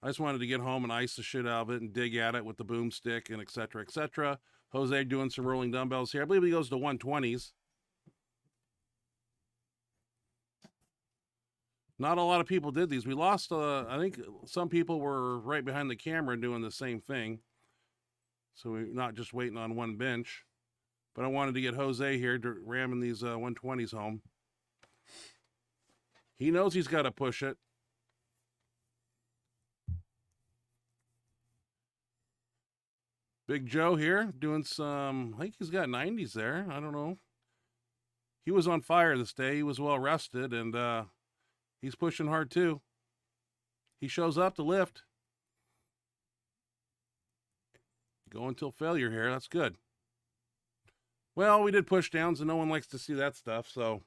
I just wanted to get home and ice the shit out of it and dig at it with the boomstick and et cetera, et cetera. Jose doing some rolling dumbbells here. I believe he goes to 120s. Not a lot of people did these. We lost, I think some people were right behind the camera doing the same thing. So we're not just waiting on one bench. But I wanted to get Jose here ramming these 120s home. He knows he's got to push it. Big Joe here doing some, I think he's got 90s there. I don't know. He was on fire this day. He was well rested, and he's pushing hard too. He shows up to lift. Going till failure here. That's good. Well, we did push downs, and no one likes to see that stuff. So,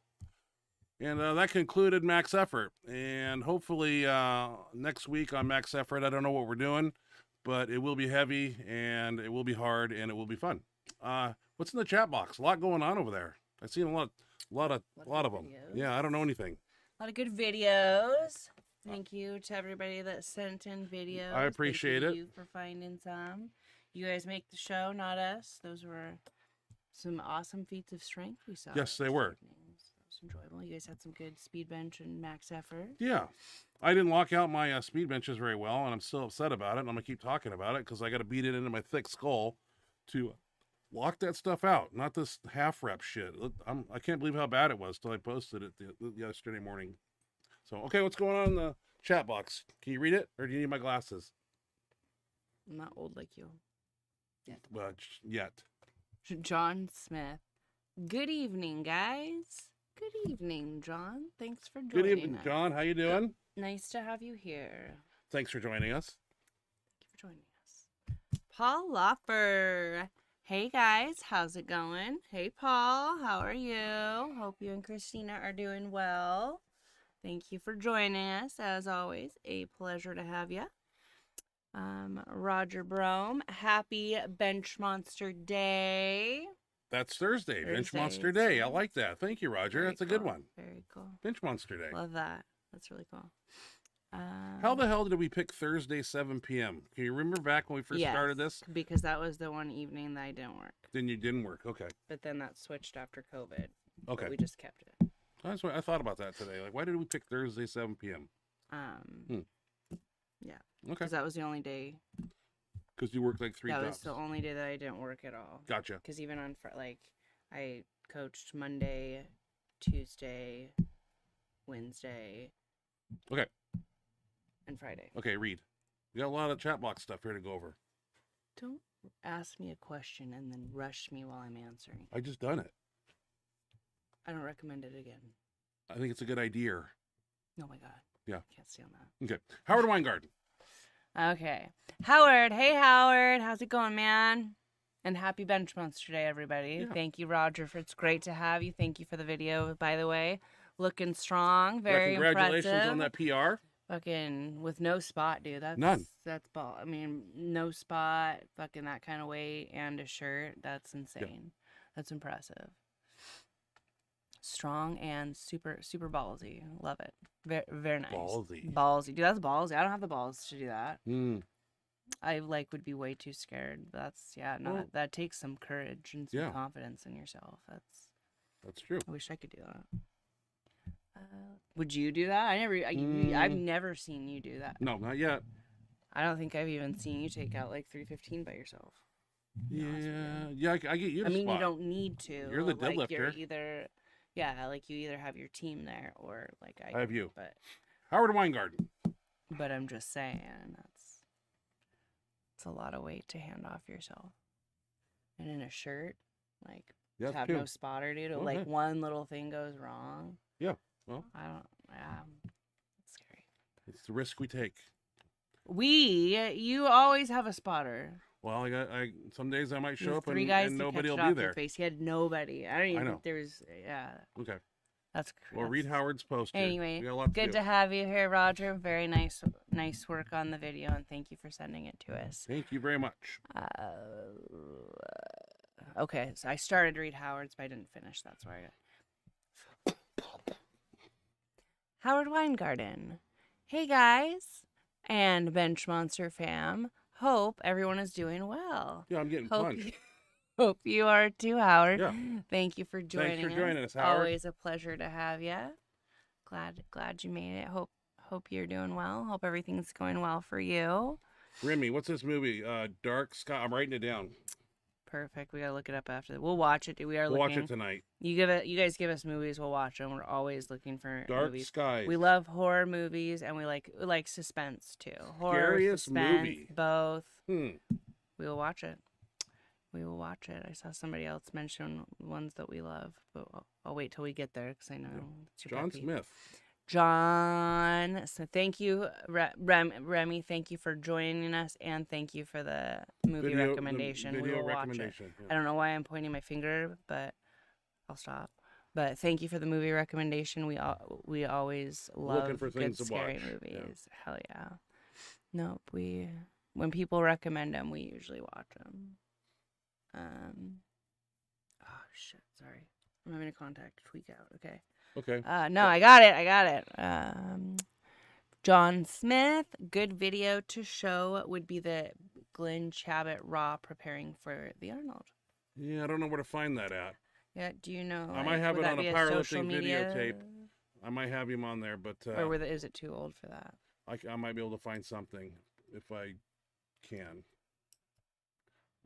and that concluded max effort. And hopefully next week on max effort, I don't know what we're doing, but it will be heavy, and it will be hard, and it will be fun. What's in the chat box? A lot going on over there. I've seen a lot of them. Videos. Yeah, I don't know anything. A lot of good videos. Thank you to everybody that sent in videos. I appreciate it. Thank you for finding some. You guys make the show, not us. Those were some awesome feats of strength we saw. Yes, they were. It was enjoyable. You guys had some good speed bench and max effort. Yeah. I didn't lock out my speed benches very well, and I'm still upset about it, and I'm going to keep talking about it because I got to beat it into my thick skull to lock that stuff out, not this half rep shit. I can't believe how bad it was till I posted it yesterday morning. So, okay, what's going on in the chat box? Can you read it, or do you need my glasses? I'm not old like you. Well, yet. John Smith. Good evening, guys. Good evening, John. Thanks for joining Good evening, us. John. How you doing? Nice to have you here. Thanks for joining us. Thank you for joining us. Paul Loffer. Hey, guys. How's it going? Hey, Paul. How are you? Hope you and Christina are doing well. Thank you for joining us. As always, a pleasure to have you. Roger Brome. Happy Benchmonster Day. That's Thursday. Benchmonster Day. I like that. Thank you, Roger. Very That's a good cool. one. Very cool. Benchmonster Day. Love that. That's really cool. How the hell did we pick Thursday, 7 p.m.? Can you remember back when we first started this? Because that was the one evening that I didn't work. Then you didn't work. Okay. But then that switched after COVID. Okay. But we just kept it. That's what I thought about that today. Like, why did we pick Thursday, 7 p.m.? Yeah. Okay. Because that was the only day. Because you worked like 3 That jobs. was the only day that I didn't work at all. Gotcha. Because even on, I coached Monday, Tuesday, Wednesday. Okay. And Friday. Okay, read. We got a lot of chat box stuff here to go over. Don't ask me a question and then rush me while I'm answering. I just done it. I don't recommend it again. I think it's a good idea. Oh my God. Yeah. Can't stay on that. Okay. Howard Weingarten. Okay. Howard. Hey, Howard. How's it going, man? And happy Benchmonster Day, everybody. Yeah. Thank you, Roger, it's great to have you. Thank you for the video, by the way. Looking strong. Very congratulations impressive. on that PR. Fucking with no spot, dude. That's None. That's ball. I mean, no spot, fucking that kind of weight, and a shirt. That's insane. Yeah. That's impressive. Strong and super, super ballsy. Love it. Very, very nice. Ballsy. Dude, that's ballsy. I don't have the balls to do that. Mm. I would be way too scared. But that takes some courage and some confidence in yourself. That's true. I wish I could do that. Would you do that? I've never seen you do that. No, not yet. I don't think I've even seen you take out 315 by yourself. Yeah, I get you. I mean, you don't need to. You're the deadlifter. You're either, you either have your team there or I have you. But Howard Weingarten. But I'm just saying it's a lot of weight to hand off yourself. And in a shirt, to have no spotter, dude. Okay. One little thing goes wrong. Yeah. Well, it's scary. It's the risk we take. You always have a spotter. Well, I some days I might show up three guys and to nobody catch will it be off your there. face. He had nobody. I don't even think there's Okay. Well, read Howard's post here. Anyway, We got a lot to good do. to have you here, Roger. Very nice work on the video, and thank you for sending it to us. Thank you very much. Okay, so I started to read Howard's, but I didn't finish. That's why I got Howard Weingarten. Hey guys, and Benchmonster fam. Hope everyone is doing well. Yeah, I'm getting punched. Hope you are too, Howard. Yeah. Thank you for joining us. Thanks for joining us, Howard. Always a pleasure to have you. Glad you made it. Hope you're doing well. Hope everything's going well for you. Remy, what's this movie? Dark Sky. I'm writing it down. Perfect. We gotta look it up after. We'll watch it. We'll watch it tonight. You guys give us movies. We'll watch them. We're always looking for Dark movies. Skies. We love horror movies, and we like suspense too. Horror, Scariest suspense, movie. both. Hmm. We will watch it. We will watch it. I saw somebody else mention ones that we love, but I'll wait till we get there because I know it's your John puppy. Smith. John. So thank you, Remy. Thank you for joining us, and thank you for the movie recommendation. The We video will watch it. recommendation. Yeah. I don't know why I'm pointing my finger, but I'll stop. But thank you for the movie recommendation. We always love Looking for good things to scary watch. movies. Yeah. Hell yeah. Nope. When people recommend them, we usually watch them. Oh shit. Sorry. I'm having a contact tweak out. Okay. Okay. No, I got it. John Smith, good video to show would be the Glenn Chabot Raw preparing for the Arnold. Yeah, I don't know where to find that at. Yeah, do you know? I might have would it that on a be social powerlifting media? videotape. I might have him on there, but Or is it too old for that? I might be able to find something if I can.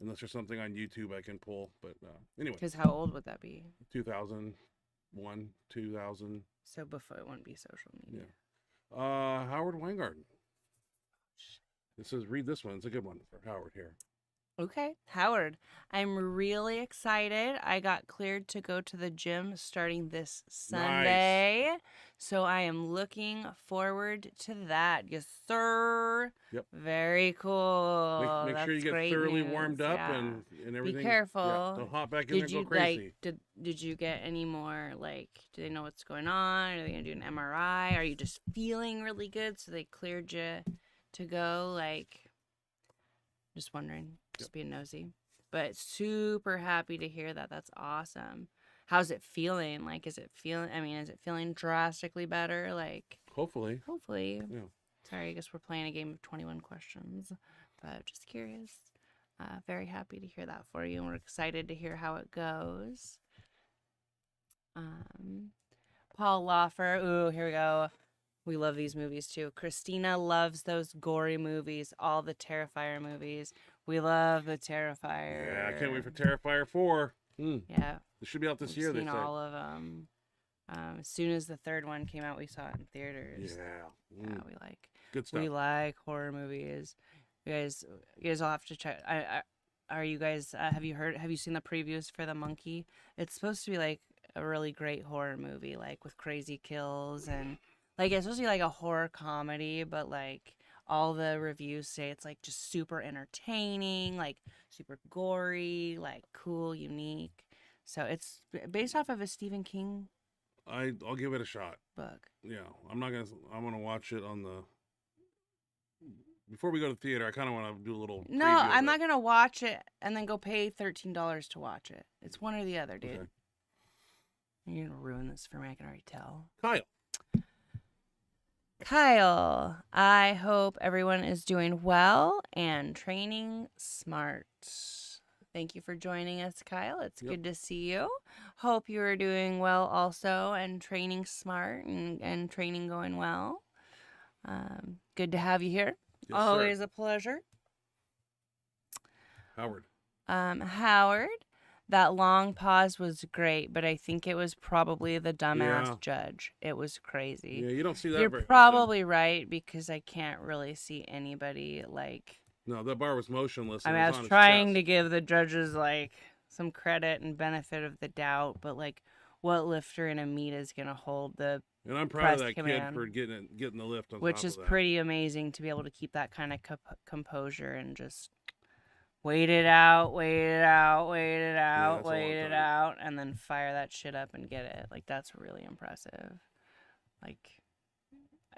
Unless there's something on YouTube I can pull. But anyway. Because how old would that be? 2001, 2000. So before it wouldn't be social media. Yeah. Howard Weingarten. It says read this one. It's a good one for Howard here. Okay, Howard, I'm really excited. I got cleared to go to the gym starting this Sunday. Nice. So I am looking forward to that. Yes, sir. Yep. Very cool. Make sure you That's get great thoroughly news. warmed up Yeah. and everything. Be careful. Yeah, don't hop back in there and go crazy. Did you get any more, do they know what's going on? Are they going to do an MRI? Are you just feeling really good so they cleared you to go? Just wondering. Just being nosy. But super happy to hear that. That's awesome. How's it feeling? Is it feeling drastically better? Hopefully. Hopefully. Yeah. Sorry, I guess we're playing a game of 21 questions. But just curious. Very happy to hear that for you. And we're excited to hear how it goes. Paul Loffer. Ooh, here we go. We love these movies too. Christina loves those gory movies, all the Terrifier movies. We love the Terrifier. Yeah, I can't wait for Terrifier 4. Yeah. It should be out this year, We've they seen say. all of them. As soon as the third one came out, we saw it in theaters. Yeah. Yeah, Good stuff. we like horror movies. You guys will have to check. Are you guys, have you seen the previews for The Monkey? It's supposed to be a really great horror movie, with crazy kills and it's supposed to be a horror comedy, but all the reviews say it's just super entertaining, super gory, cool, unique. So it's based off of a Stephen King I'll give it a shot. book. Yeah, I'm gonna watch it on the. Before we go to the theater, I kind of want to do a little. No, I'm not gonna watch it and then go pay $13 to watch it. It's one or the other, dude. Okay. You're gonna ruin this for me. I can already tell. Kyle, I hope everyone is doing well and training smart. Thank you for joining us, Kyle. It's good to see you. Hope you are doing well also and training smart and training going well. Good to have you here. Yes, Always sir. a pleasure. Howard. Howard, that long pause was great, but I think it was probably the dumbass judge. It was crazy. Yeah, you don't see that You're very probably right because I can't really see anybody No, that bar was motionless. I was trying to give the judges some credit and benefit of the doubt, but what lifter in a meet is gonna hold the And I'm proud of press that command, kid for getting the lift on which top is of that. pretty amazing to be able to keep that kind of composure and just wait it out, wait it out, wait it out, that's a long wait it time. out, and then fire that shit up and get it. Like, that's really impressive. Like,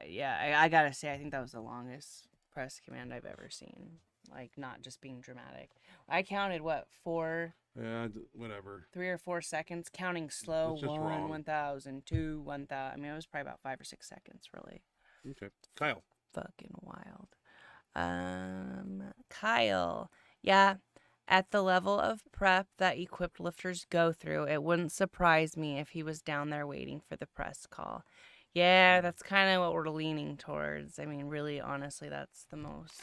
yeah, I gotta say, I think that was the longest press command I've ever seen. Like, not just being dramatic. I counted, what, Yeah, whatever. 3 or 4 seconds, counting slow. It's just 1, wrong. 1,000, 2, 1,000. I mean, it was probably about 5 or 6 seconds, really. Okay. Kyle. Fucking wild. Kyle. Yeah, at the level of prep that equipped lifters go through, it wouldn't surprise me if he was down there waiting for the press call. Yeah, that's kind of what we're leaning towards. I mean, really, honestly, that's the most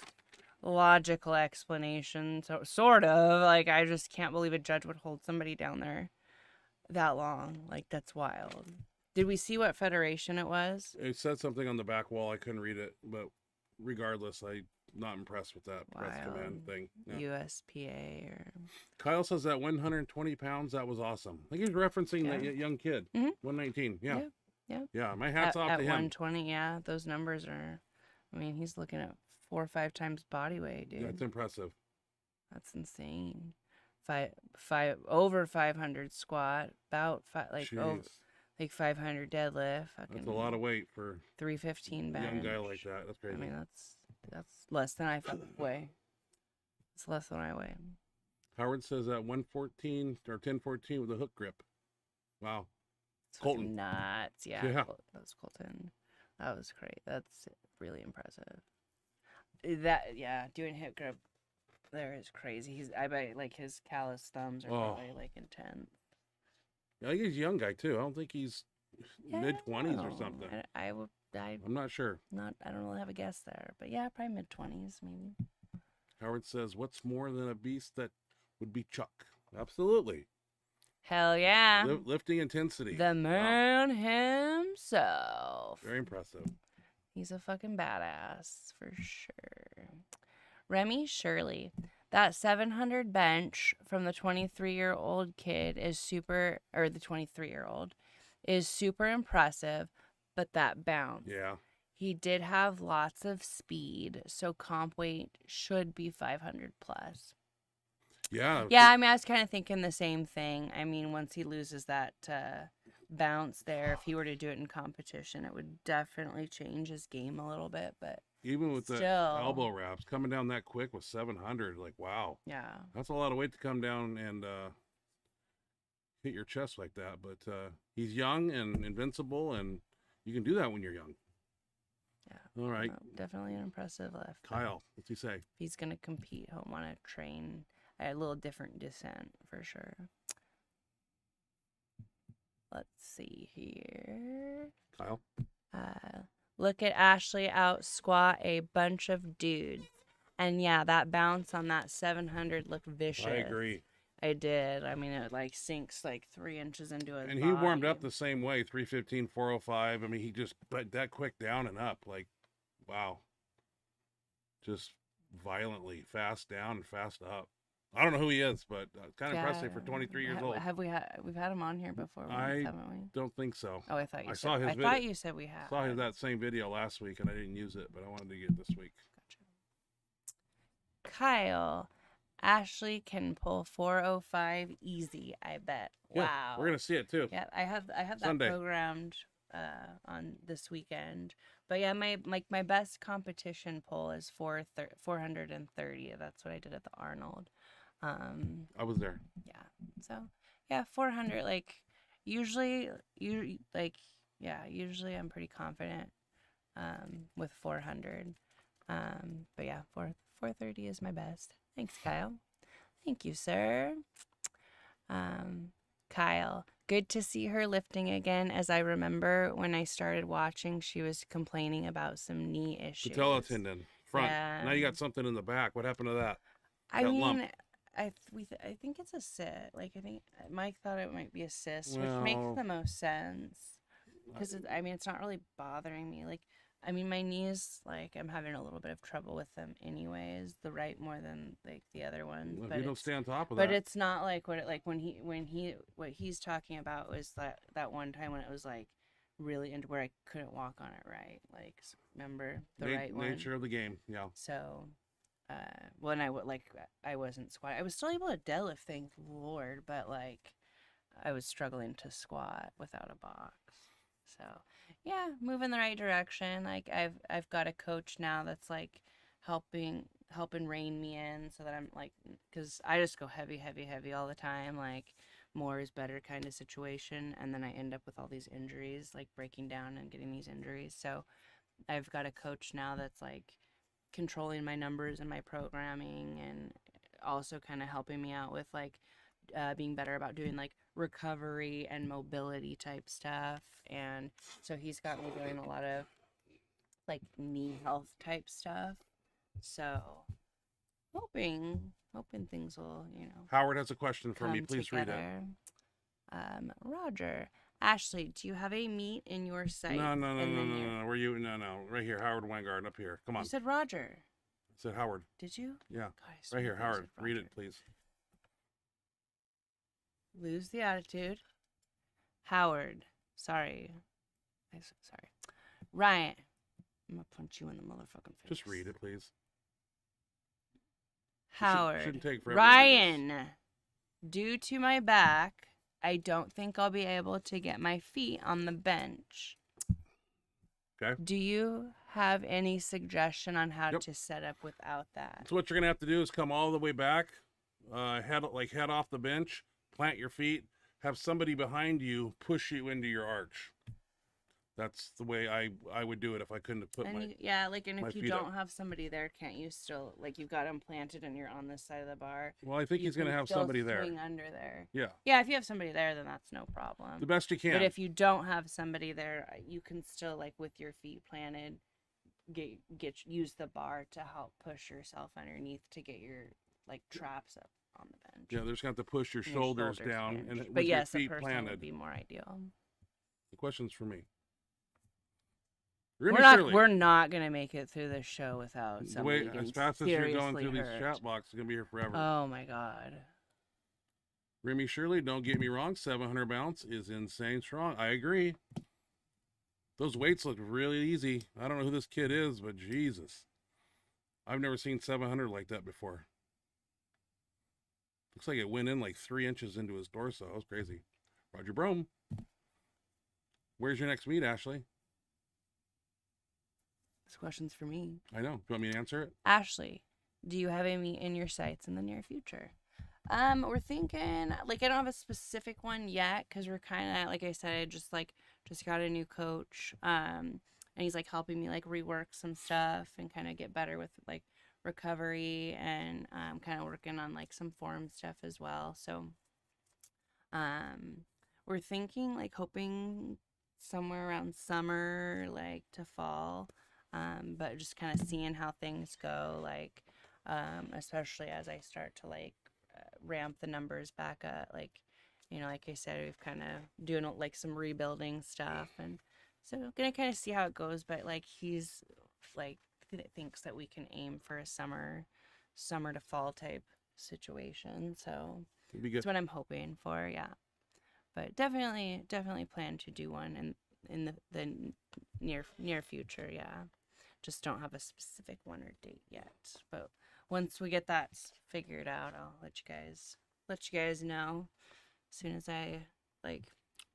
logical explanation. So, sort of. Like, I just can't believe a judge would hold somebody down there that long. Like, that's wild. Did we see what federation it was? It said something on the back wall. I couldn't read it, but regardless, I'm not impressed with that press command thing. Yeah. USPA or... Kyle says that 120 pounds, that was awesome. I think he's referencing that young kid. 119. Yeah. Yeah, my hat's off to him. At 120, yeah. Those numbers are... I mean, he's looking at 4 or 5 times body weight, dude. That's impressive. That's insane. Over 500 squat, about like 500 deadlift. That's a lot of weight for 315 a bench. young guy like that. That's crazy. I mean, that's less than I weigh. It's less than I weigh. Howard says that 114 or 1014 with a hook grip. Wow. It's Colton. Nuts. Yeah. Yeah. That was Colton. That was great. That's really impressive. Doing hip grip there is crazy. I bet like his callous thumbs are probably like intense. Yeah, I think he's a young guy too. I don't think he's mid-20s or something. I'm not sure. I don't really have a guess there, but yeah, probably mid-20s maybe. Howard says, "What's more than a beast that would be Chuck?" Absolutely. Hell yeah. Lifting intensity. The man himself. Very impressive. He's a fucking badass for sure. Remy Shirley. That 700 bench from the 23-year-old kid the 23-year-old is super impressive, but that bounce. Yeah. He did have lots of speed, so comp weight should be 500 plus. Yeah. Yeah, I mean, I was kind of thinking the same thing. I mean, once he loses that bounce there, if he were to do it in competition, it would definitely change his game a little bit, but even with still, the elbow wraps coming down that quick with 700, like, wow. Yeah. That's a lot of weight to come down and hit your chest like that. But he's young and invincible, and you can do that when you're young. Yeah. All right. No, definitely an impressive lift. Kyle, what's he say? If he's going to compete, he'll want to train at a little different descent for sure. Let's see here. Kyle? Look at Ashley out squat a bunch of dudes. And yeah, that bounce on that 700 looked vicious. I agree. I did. I mean, it like sinks like 3 inches into his And body. he warmed up the same way, 315, 405. I mean, he just put that quick down and up. Like, wow. Just violently fast down and fast up. I don't know who he is, but kind of impressive for 23 years old. We've had him on here before, haven't we? Don't think so. Oh, I thought you said. Saw his I video. thought you said we had. Saw that same video last week, and I didn't use it, but I wanted to get it this week. Gotcha. Kyle, Ashley can pull 405 easy. I bet. Yeah, wow. We're gonna see it too. Yeah, I have that Sunday. programmed on this weekend. But yeah, my best competition pull is 430. That's what I did at the Arnold. I was there. Yeah. So yeah, 400. Like usually I'm pretty confident with 400. But yeah, 430 is my best. Thanks, Kyle. Thank you, sir. Kyle, good to see her lifting again. As I remember when I started watching, she was complaining about some knee issues. Patella tendon front. Yeah. Now you got something in the back. What happened to that? I That mean, lump. I think it's a cyst. Like I think Mike thought it might be a cyst, which makes the most sense. Because it's not really bothering me. Like, I mean, my knees, like, I'm having a little bit of trouble with them anyways. The right more than like the other ones. Well, but you don't stay on top of that. But it's not like what he's talking about was that one time when it was like really into where I couldn't walk on it right. Like, remember the right one? Nature of the game. Yeah. So, when I wasn't squatting. I was still able to deadlift, thank Lord, but like I was struggling to squat without a box. So yeah, move in the right direction. Like I've got a coach now that's like helping rein me in so that I'm like, because I just go heavy all the time, like more is better kind of situation, and then I end up with all these injuries, like breaking down and getting these injuries. So I've got a coach now that's like controlling my numbers and my programming, and also kind of helping me out with like being better about doing like recovery and mobility type stuff. And so he's got me doing a lot of like knee health type stuff. So hoping things will, Howard has a question for me. come Please read it. together. Roger. Ashley, do you have a meet in your sight? No. No. Where you? No. Right here, Howard Weingart, up here. Come on. You said Roger. I said Howard. Did you? Yeah. God, I swear Right here, you Howard. said Read Roger. it, please. Lose the attitude. Howard. Sorry. Sorry. Ryan. I'm gonna punch you in the motherfucking face. Just read it, please. Howard. Shouldn't take forever to do this. Ryan. Due to my back, I don't think I'll be able to get my feet on the bench. Okay. Do you have any suggestion on how Yep. to set up without that? So what you're gonna have to do is come all the way back, head off the bench, plant your feet, have somebody behind you push you into your arch. That's the way I would do it if I couldn't have put And my. and my if you feet up. don't have somebody there, can't you still, like, you've got them planted and you're on this side of the bar? Well, I think you he's gonna can have still somebody there. swing under there. Yeah, Yeah, if you have somebody there, then that's no problem. the best you can. But if you don't have somebody there, you can still, like, with your feet planted, use the bar to help push yourself underneath to get your like traps up on the bench. Yeah, they're just gonna have to push your And shoulders down hinge. and But with yes, your a feet person planted. would be more ideal. The question's for me. We're not gonna make it through this show without The somebody way getting as fast as you're going seriously through these hurt. chat boxes, you're gonna be here forever. Oh my god. Remy Shirley, don't get me wrong, 700 bounce is insane strong. I agree. Those weights look really easy. I don't know who this kid is, but Jesus. I've never seen 700 like that before. Looks like it went in like 3 inches into his torso. That was crazy. Roger Brome. Where's your next meet, Ashley? This question's for me. I know. Do you want me to answer it? Ashley, do you have a meet in your sights in the near future? We're thinking, like, I don't have a specific one yet because we're kind of, like I said, I just got a new coach, and he's like helping me like rework some stuff and kind of get better with like recovery, and kind of working on like some form stuff as well. So we're thinking, like, hoping somewhere around summer, like to fall, but just kind of seeing how things go, like especially as I start to like ramp the numbers back up, like, like I said, we've kind of doing like some rebuilding stuff, and so gonna kind of see how it goes. But like he's like thinks that we can aim for a summer to fall type situation, so It'd be good. that's what I'm hoping for. Yeah, but definitely plan to do one in the near future. Yeah, just don't have a specific one or date yet, but once we get that figured out, I'll let you guys know as soon as I like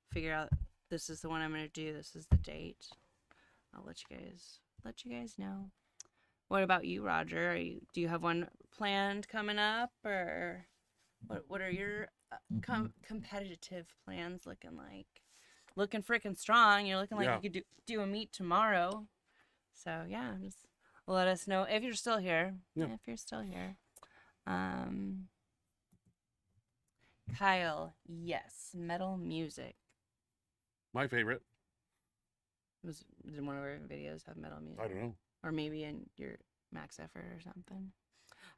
figure out this is the one I'm gonna do, this is the date. I'll let you guys know. What about you, Roger? Do you have one planned coming up, or what are your competitive plans looking like? Looking freaking strong. You're looking like Yeah. you could do a meet tomorrow. So yeah, just let us know if you're still here. Yeah. If you're still here. Kyle, yes, metal music. My favorite. Did one of our videos have metal music? I don't know. Or maybe in your max effort or something.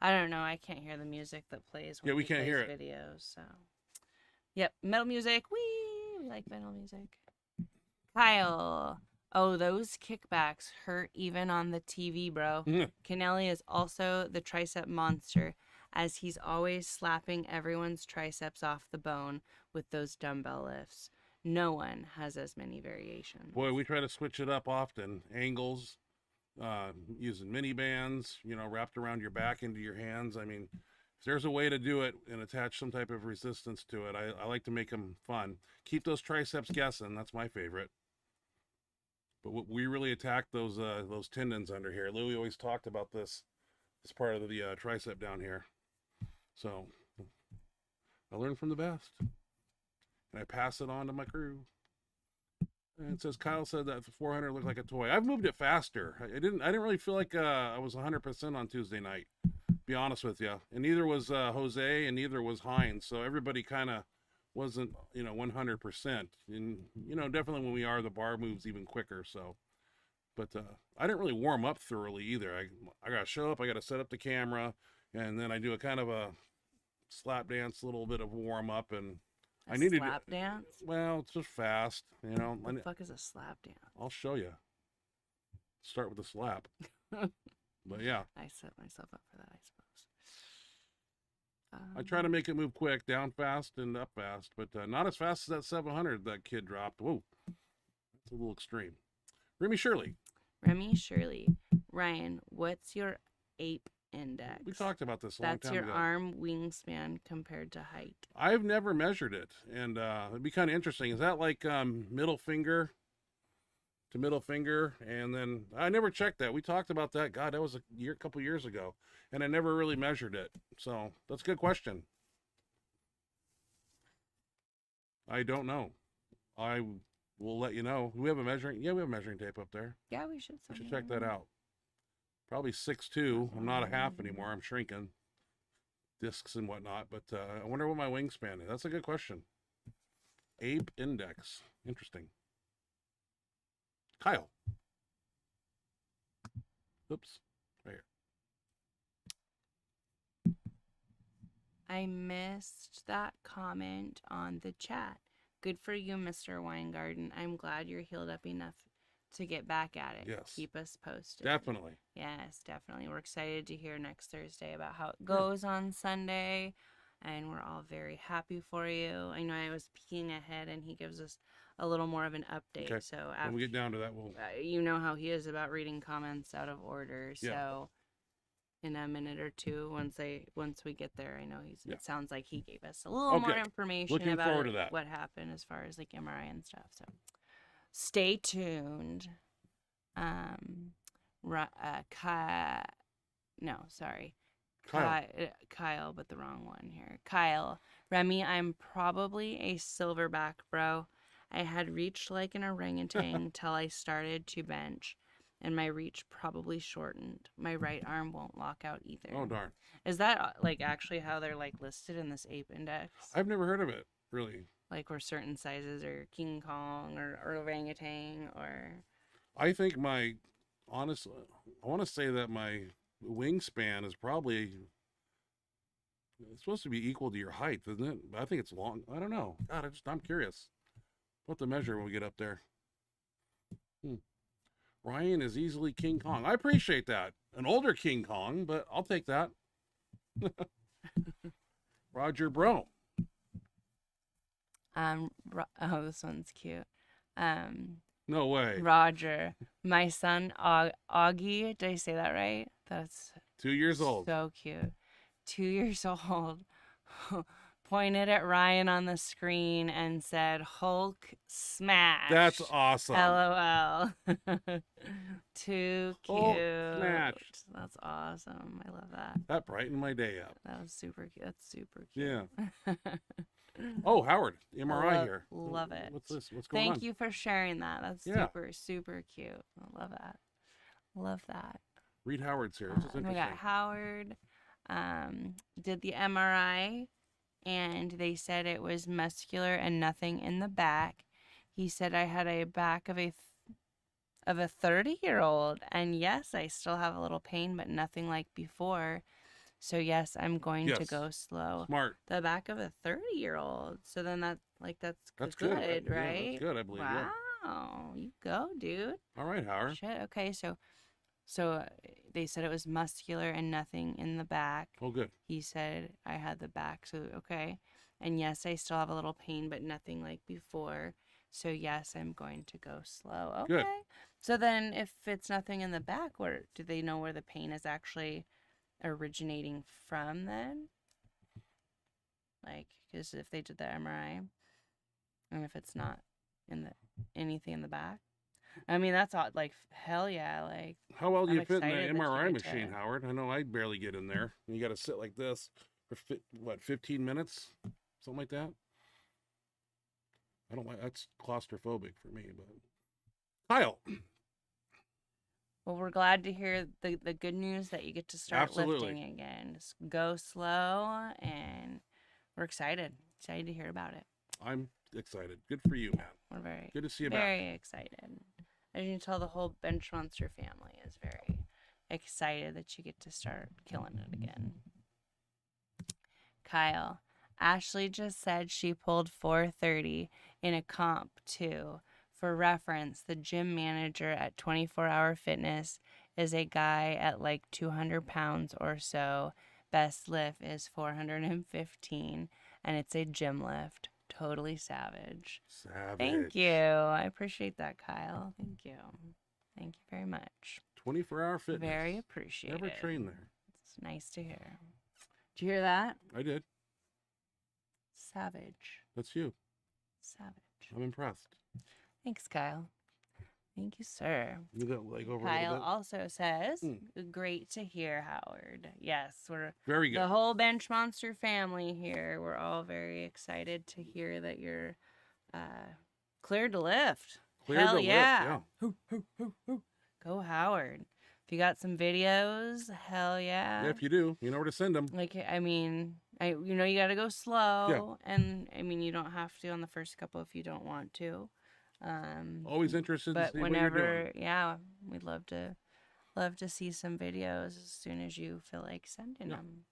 I don't know. I can't hear the music that plays when Yeah, we he can't plays hear it. videos. So, yep, metal music. We like metal music. Kyle, oh, those kickbacks hurt even on the TV, bro. Kennelly is also the tricep monster, as he's always slapping everyone's triceps off the bone with those dumbbell lifts. No one has as many variations. Boy, we try to switch it up often. Angles, using mini bands, you know, wrapped around your back into your hands. I mean, if there's a way to do it and attach some type of resistance to it, I like to make them fun. Keep those triceps guessing. That's my favorite. But we really attacked those tendons under here. Louie always talked about this part of the tricep down here. So I learned from the best, and I pass it on to my crew. And it says Kyle said that the 400 looked like a toy. I've moved it faster. I didn't really feel like I was 100% on Tuesday night. Be honest with you, and neither was Jose, and neither was Hines. So everybody kind of wasn't, you know, 100%. And you know, definitely when we are, the bar moves even quicker. So, but I didn't really warm up thoroughly either. I got to show up. I got to set up the camera, and then I do a kind of a slap dance, little bit of warm up, and I needed slap dance. Well, it's just fast, you know. What the fuck is a slap dance? I'll show you. Start with a slap. But yeah, I set myself up for that, I suppose. I try to make it move quick, down fast and up fast, but not as fast as that 700 that kid dropped. Whoa, that's a little extreme. Remy Shirley. Ryan, what's your ape index? We talked about this a long time ago. That's your arm wingspan compared to height. I've never measured it, and it'd be kind of interesting. Is that like middle finger to middle finger? And then I never checked that. We talked about that. God, that was a couple years ago, and I never really measured it. So that's a good question. I don't know. I will let you know. We have a measuring. Yeah, we have measuring tape up there. Yeah, we should. We should check that out. Probably 6'2". I'm not a half anymore. I'm shrinking. Discs and whatnot. But I wonder what my wingspan is. That's a good question. Ape index. Interesting. Kyle. Oops. Right here. I missed that comment on the chat. Good for you, Mr. Weingarten. I'm glad you're healed up enough to get back at it. Yes. Keep us posted. Definitely. Yes, definitely. We're excited to hear next Thursday about how it goes on Sunday, and we're all very happy for you. I know I was peeking ahead, and he gives us a little more of an update. Okay. So When we get down to that, we'll... you know how he is about reading comments out of order. Yeah. So in a minute or two, once we get there, I know it sounds like he gave us a little more information Looking about forward to that. what happened as far as like MRI and stuff. So stay tuned. Kyle, but the wrong one here. Kyle, Remy, I'm probably a silverback, bro. I had reached like an orangutan till I started to bench, and my reach probably shortened. My right arm won't lock out either. Oh, darn. Is that like actually how they're like listed in this ape index? I've never heard of it, really. Like where certain sizes are King Kong or orangutan or... I think I want to say that my wingspan is probably, it's supposed to be equal to your height, isn't it? I think it's long. I don't know. God, I'm curious. What to measure when we get up there. Ryan is easily King Kong. I appreciate that. An older King Kong, but I'll take that. Roger Bro. Oh, this one's cute. No way. Roger, my son Augie. Did I say that right? That's 2 years old. So cute. 2 years old. Pointed at Ryan on the screen and said, "Hulk smash." That's awesome. LOL. Too cute. Hulk smash. That's awesome. I love that. That brightened my day up. That was super cute. That's super cute. Yeah. Oh, Howard, MRI here. Love it. What's this? What's going on? Thank you for sharing that. That's super, super cute. I love that. Love that. Read Howard's here. This is interesting. We got Howard. Did the MRI, and they said it was muscular and nothing in the back. He said I had a back of a 30-year-old, and yes, I still have a little pain, but nothing like before. So yes, I'm going to go slow. Smart. The back of a 30-year-old. So then that's good, right? Yeah, that's good, I believe. Wow, yeah. You go, dude. All right, Howard. Shit. Okay, so they said it was muscular and nothing in the back. Oh, good. He said I had the back, so okay. And yes, I still have a little pain, but nothing like before. So yes, I'm going to go slow. Okay. Good. So then, if it's nothing in the back, where do they know where the pain is actually originating from then? Like, because if they did the MRI, and if it's not in the anything in the back, I mean that's all. Like, hell yeah! Like, How well do I'm you fit in the excited that you MRI get machine, to. Howard? I know I barely get in there. You got to sit like this for 15 minutes, something like that. I don't like that's claustrophobic for me, but Kyle, Well, we're glad to hear the good news that you get to start absolutely. lifting again. Just go slow, and we're excited to hear about it. I'm excited. Good for you, Yeah, man. we're very, Good to see you back. very excited. As you can tell, the whole Bench Monster family is very excited that you get to start killing it again. Kyle, Ashley just said she pulled 430 in a comp too. For reference, the gym manager at 24 Hour Fitness is a guy at like 200 pounds or so. Best lift is 415, and it's a gym lift. Totally savage. Savage. Thank you. I appreciate that, Kyle. Thank you. Thank you very much. 24-hour fitness. Very appreciated. Never trained there. It's nice to hear. Did you hear that? I did. Savage. That's you. Savage. I'm impressed. Thanks, Kyle. Thank you, sir. Move that leg over a Kyle little also says, great to hear, Howard. Yes, we're very good. The whole Bench Monster family here. We're all very excited to hear that you're cleared to lift. Cleared Hell to yeah. lift, yeah. Go, Howard. If you got some videos, hell yeah. Yeah, if you do, you know where to send them. Like, I mean, you got to go slow. Yeah. And, I mean, you don't have to on the first couple if you don't want to. Always interested to see what you're doing. Yeah, we'd love to see some videos as soon as you feel like sending them.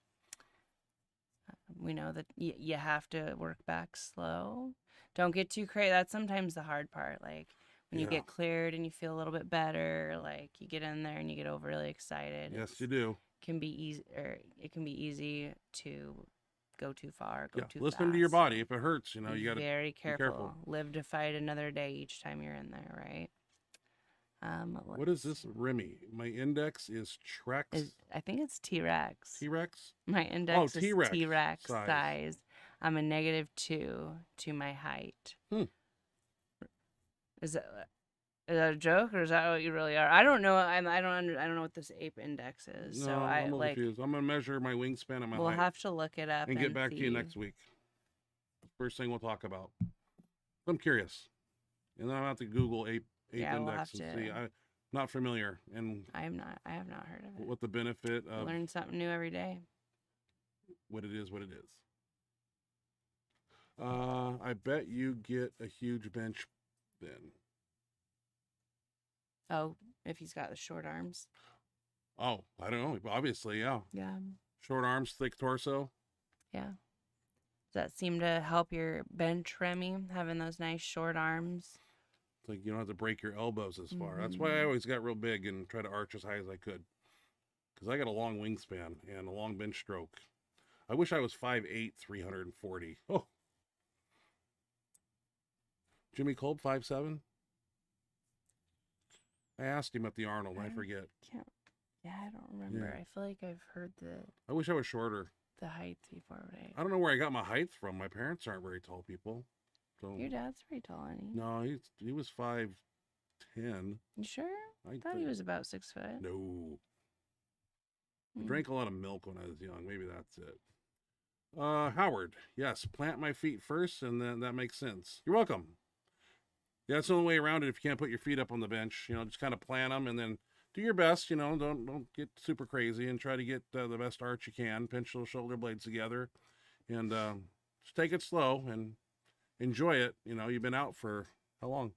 We know that you have to work back slow. Don't get too crazy. That's sometimes the hard part. Like when you get cleared and you feel a little bit better, like you get in there and you get overly excited. Yes, you do. Can be easy, or it can be easy to go too far, go too fast. Listen to your body. If it hurts, you know, you got to be very careful. Be careful. Live to fight another day each time you're in there, right? What is this Remy? My index is Trex. I think it's T-Rex. T-Rex? My index is T-Rex T-Rex size. I'm a -2 to my height. Is that a joke, or is that what you really are? I don't know. I don't know what this ape index is. No, so I'm confused. I'm gonna measure my wingspan and my height. We'll have to look it up and get back to you next week. First thing we'll talk about. I'm curious, and then I'll have to Google ape index and see. I'm not familiar, and I have not heard of it. What the benefit of? Learn something new every day. What it is. I bet you get a huge bench then. Oh, if he's got the short arms. Oh, I don't know. Obviously, yeah. Yeah. Short arms, thick torso. Yeah. Does that seem to help your bench, Remy, having those nice short arms? It's like you don't have to break your elbows as far. That's why I always got real big and try to arch as high as I could. Because I got a long wingspan and a long bench stroke. I wish I was 5'8", 340. Oh. Jimmy Kolb, 5'7"? I asked him at the Arnold, I forget. Yeah, I don't remember. Yeah. I feel like I've heard I wish I was shorter. The height before. I don't know where I got my height from. My parents aren't very tall people. So your dad's pretty tall, isn't he? No, he was 5'10". You sure? I thought he was about 6 foot. No. I drank a lot of milk when I was young. Maybe that's it. Howard, yes, plant my feet first, and then that makes sense. You're welcome. Yeah, that's the only way around it if you can't put your feet up on the bench. You know, just kind of plant them and then do your best. You know, don't get super crazy and try to get the best arch you can. Pinch those shoulder blades together and just take it slow and enjoy it. You know, you've been out for how long?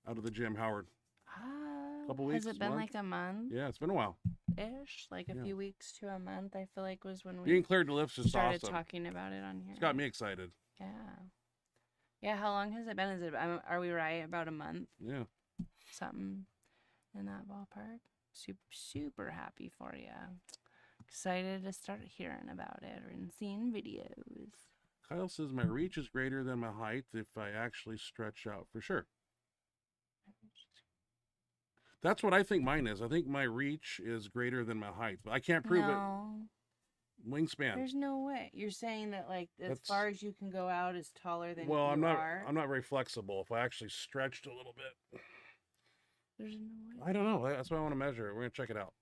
Out of the gym, Howard? A couple weeks? Has it been like a month? Yeah, it's been a while. Ish, like a few weeks to a month, I feel like was when we being cleared to lift is started awesome. Talking about it on here. It's got me excited. Yeah. Yeah, how long has it been? Are we right about a month? Yeah. Something in that ballpark. Super happy for you. Excited to start hearing about it and seeing videos. Kyle says my reach is greater than my height if I actually stretch out for sure. That's what I think mine is. I think my reach is greater than my height. But I can't prove No, it. Wingspan. there's no way. You're saying that like as That's far as you can go out is taller than well, you I'm not. are. I'm not very flexible. If I actually stretched a little bit, There's no way. I don't know. That's why I want to measure it. We're gonna check it out.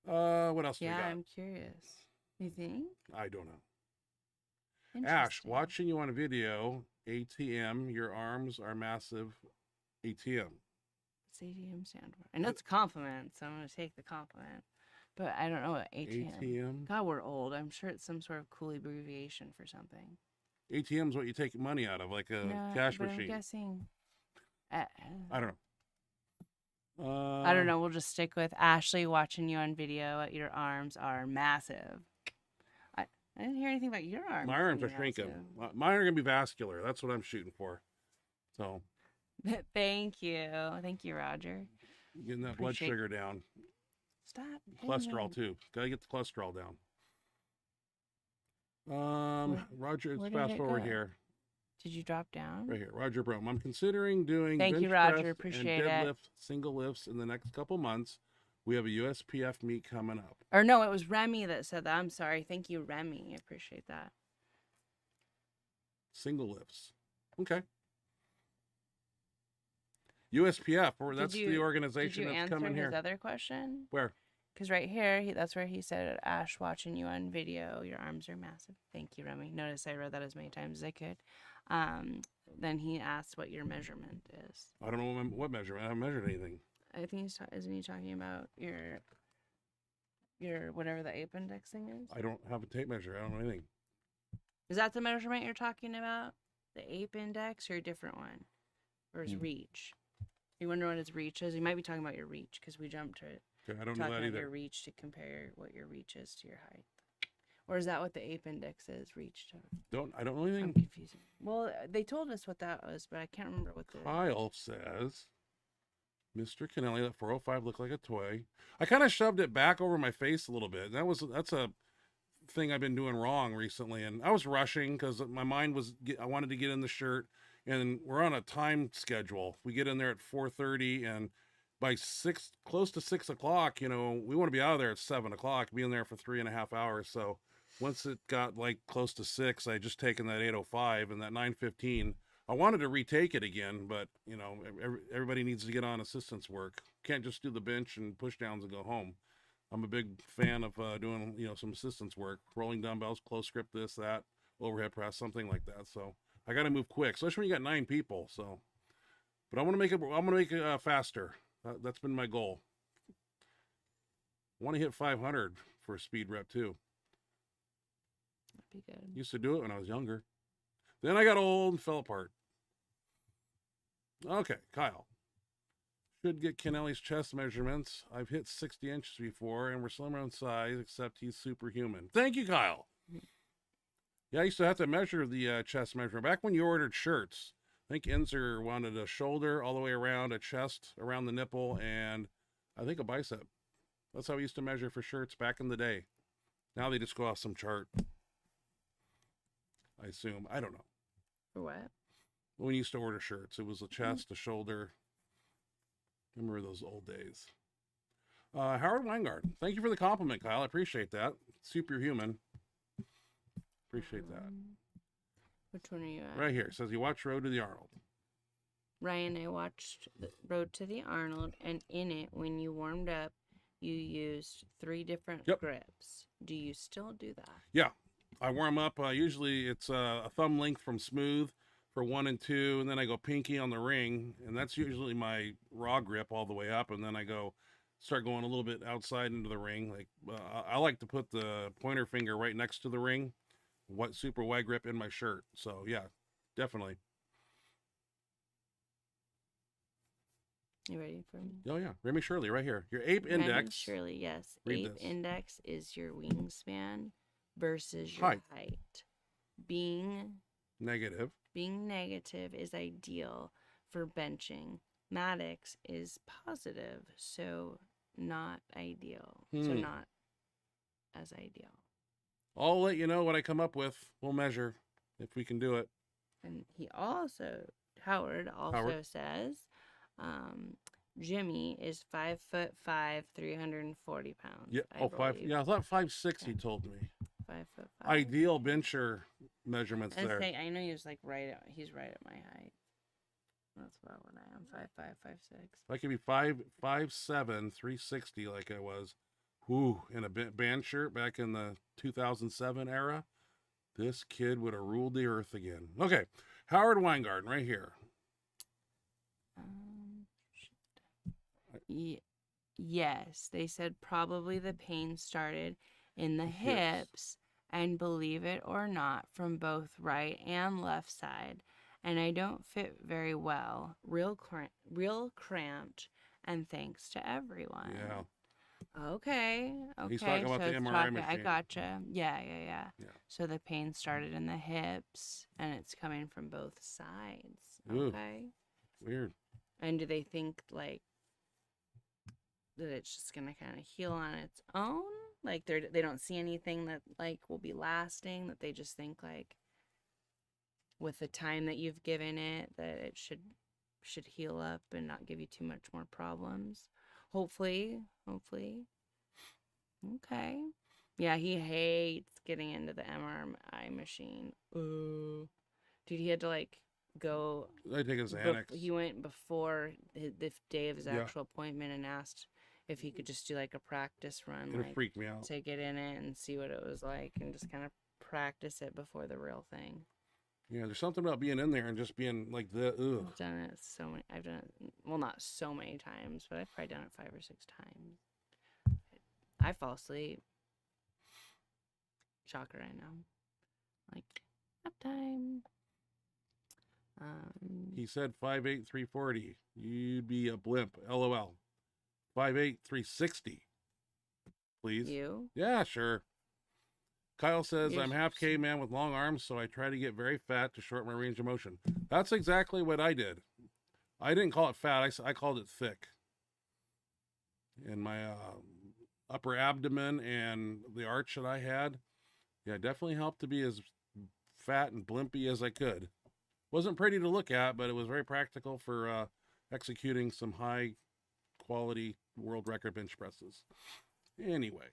What else do we Yeah, got? I'm curious. You think? I don't know. Ash, Interesting. watching you on video, ATM. Your arms are massive. ATM. What's ATM stand for? I know it's a compliment, so I'm gonna take the compliment. But I don't know what ATM. ATM. God, we're old. I'm sure it's some sort of cool abbreviation for something. ATM is what you take money out of, like a No, cash but machine. I'm guessing. I don't know. I don't know. We'll just stick with Ashley watching you on video. Your arms are massive. I didn't hear anything about your arms. My arms are being shrinking. Mine are gonna be vascular. That's what I'm shooting for. So massive. Thank you, Roger. getting that blood sugar down. Stop. Cholesterol too. Gotta get the cholesterol down. Roger, where let's did fast it forward go? here. Did you drop down? Right here, Roger Brome. I'm considering doing Thank bench you, Roger. press Appreciate and it. deadlift single lifts in the next couple months. We have a USPF meet coming up. Or no, it was Remy that said that. I'm sorry. Thank you, Remy. I appreciate that. Single lifts. Okay. USPF, or that's the organization that's that's coming his here. other question? Where? Because right here, that's where he said, Ash, watching you on video, your arms are massive. Thank you, Remy. Notice I read that as many times as I could. Then he asked what your measurement is. I don't know what measurement. I haven't measured anything. I think isn't he talking about your whatever the ape index thing is? I don't have a tape measure. I don't know anything. Is that the measurement you're talking about? The ape index or a different one? Or his reach? You wonder what his reach is? You might be talking about your reach because we jumped to it. Okay, I don't know Talking that about either. your reach to compare what your reach is to your height. Or is that what the ape index is? Reach to. I don't know I'm anything. confusing. Well, they told us what that was, but I can't remember what the. Kyle says, Mr. Kennelly, that 405 looked like a toy. I kind of shoved it back over my face a little bit. That's a thing I've been doing wrong recently, and I was rushing because my mind was I wanted to get in the shirt, and we're on a time schedule. We get in there at 4:30, and by close to 6 o'clock, we want to be out of there at 7 o'clock, be in there for 3.5 hours. So once it got like close to 6, I just taken that 8:05 and that 9:15. I wanted to retake it again, but everybody needs to get on assistance work. Can't just do the bench and push downs and go home. I'm a big fan of doing some assistance work, rolling dumbbells, close grip, this, that, overhead press, something like that. So I got to move quick, especially when you got 9 people. So, but I want to make it. I'm going to make it faster. That's been my goal. I want to hit 500 for a speed rep too. That'd be good. Used to do it when I was younger. Then I got old and fell apart. Okay, Kyle. Should get Kennelly's chest measurements. I've hit 60 inches before, and we're similar in size, except he's superhuman. Thank you, Kyle. Yeah, I used to have to measure the chest measurement. Back when you ordered shirts, I think Inzer wanted a shoulder all the way around, a chest around the nipple, and I think a bicep. That's how we used to measure for shirts back in the day. Now they just go off some chart. I assume. I don't know. For what? When we used to order shirts, it was a chest, a shoulder. Remember those old days. Howard Weingart, thank you for the compliment, Kyle. I appreciate that. Superhuman. Appreciate that. Which one are you at? Right here. It says you watch Road to the Arnold. Ryan, I watched Road to the Arnold, and in it, when you warmed up, you used 3 different grips. Do you still do that? Yeah. I warm up. Usually it's a thumb length from smooth for 1 and 2, and then I go pinky on the ring, and that's usually my raw grip all the way up, and then I start going a little bit outside into the ring. Like I like to put the pointer finger right next to the ring, super wide grip in my shirt. So yeah, definitely. You ready for me? Oh yeah, Remy Shirley right here. Your ape index. Remy Shirley, yes. Read Ape this. index is your wingspan versus your height. Being negative is ideal for benching. Maddox is positive, so not ideal. So not as ideal. I'll let you know what I come up with. We'll measure if we can do it. And Howard also says, Jimmy is 5'5", 340 pounds. Yeah. I Oh, five. believe. Yeah, I thought 5'6" he Okay. told me. 5'5". Ideal bencher measurements I was there. saying, I know he was like he's right at my height. That's about what I am. 5'5", 5'6". If I could be 5'7", 360 like I was, whoo, in a band shirt back in the 2007 era, this kid would have ruled the earth again. Okay, Howard Weingarten right here. Yes, they said probably the pain started in the Hips. hips, and believe it or not, from both right and left side. And I don't fit very well, real cramped, and thanks to everyone. Yeah. Okay. He's talking about So the it's MRI machine. I gotcha. Yeah. So the pain started in the hips, and it's coming from both sides. Ooh, Okay. weird. And do they think like that it's just gonna kind of heal on its own? Like they don't see anything that like will be lasting. That they just think like with the time that you've given it that it should heal up and not give you too much more problems. Hopefully. Okay. Yeah, he hates getting into the MRI machine. Dude, he had to like go. I take his Xanax. He went before the day of his Yeah. actual appointment and asked if he could just do like a practice run, It like freaked me out. to get in it and see what it was like, and just kind of practice it before the real thing. Yeah, there's something about being in there and just being like the ugh. I've done it. Well, not so many times, but I've probably done it 5 or 6 times. I fall asleep. Shocker, I know. Like nap time. He said 5'8", 340. You'd be a blimp. LOL. 5'8", 360. Please. You? Yeah, sure. Kyle says, You're I'm half caveman with long arms, so I try to get very fat to shorten my range of motion. That's exactly what I did. I didn't call it fat. I called it thick. In my upper abdomen and the arch that I had, yeah, it definitely helped to be as fat and blimpy as I could. Wasn't pretty to look at, but it was very practical for executing some high quality world record bench presses. Anyway.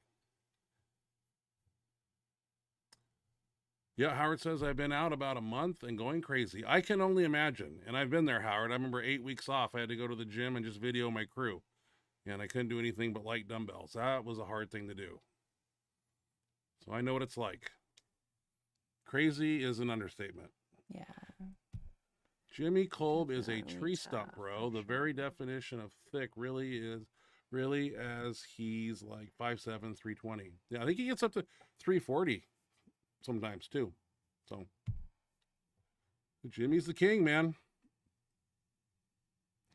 Yeah, Howard says, I've been out about a month and going crazy. I can only imagine. And I've been there, Howard. I remember 8 weeks off. I had to go to the gym and just video my crew. And I couldn't do anything but light dumbbells. That was a hard thing to do. So I know what it's like. Crazy is an understatement. Yeah. Jimmy Kolb is a Definitely tree tough, stump, bro. for The sure. very definition of thick really as he's like 5'7", 320. Yeah, I think he gets up to 340 sometimes too. So Jimmy's the king, man.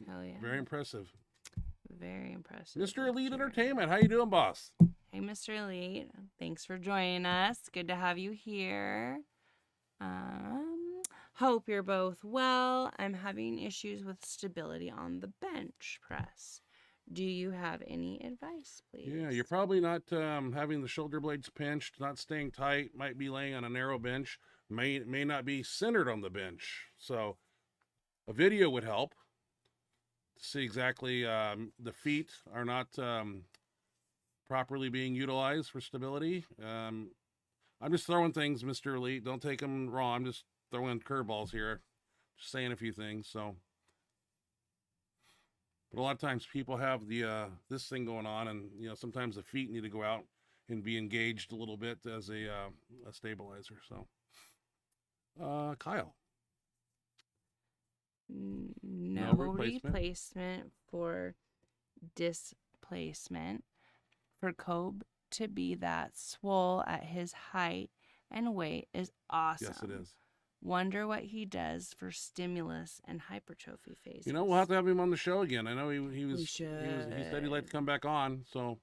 Hell yeah. Very impressive. Very impressive. Mr. Elite Sure. Entertainment, how you doing, boss? Hey, Mr. Elite. Thanks for joining us. Good to have you here. Hope you're both well. I'm having issues with stability on the bench press. Do you have any advice, please? Yeah, you're probably not having the shoulder blades pinched, not staying tight, might be laying on a narrow bench, may not be centered on the bench. So a video would help to see exactly the feet are not properly being utilized for stability. I'm just throwing things, Mr. Elite. Don't take them raw. I'm just throwing curveballs here, just saying a few things. So, but a lot of times people have the this thing going on, and sometimes the feet need to go out and be engaged a little bit as a stabilizer. So, Kyle. No replacement for displacement. For Kolb to be that swole at his height and weight is awesome. Yes, it is. Wonder what he does for stimulus and hypertrophy phases. We'll have to have him on the show again. I know he We he said he'd like to come back on, so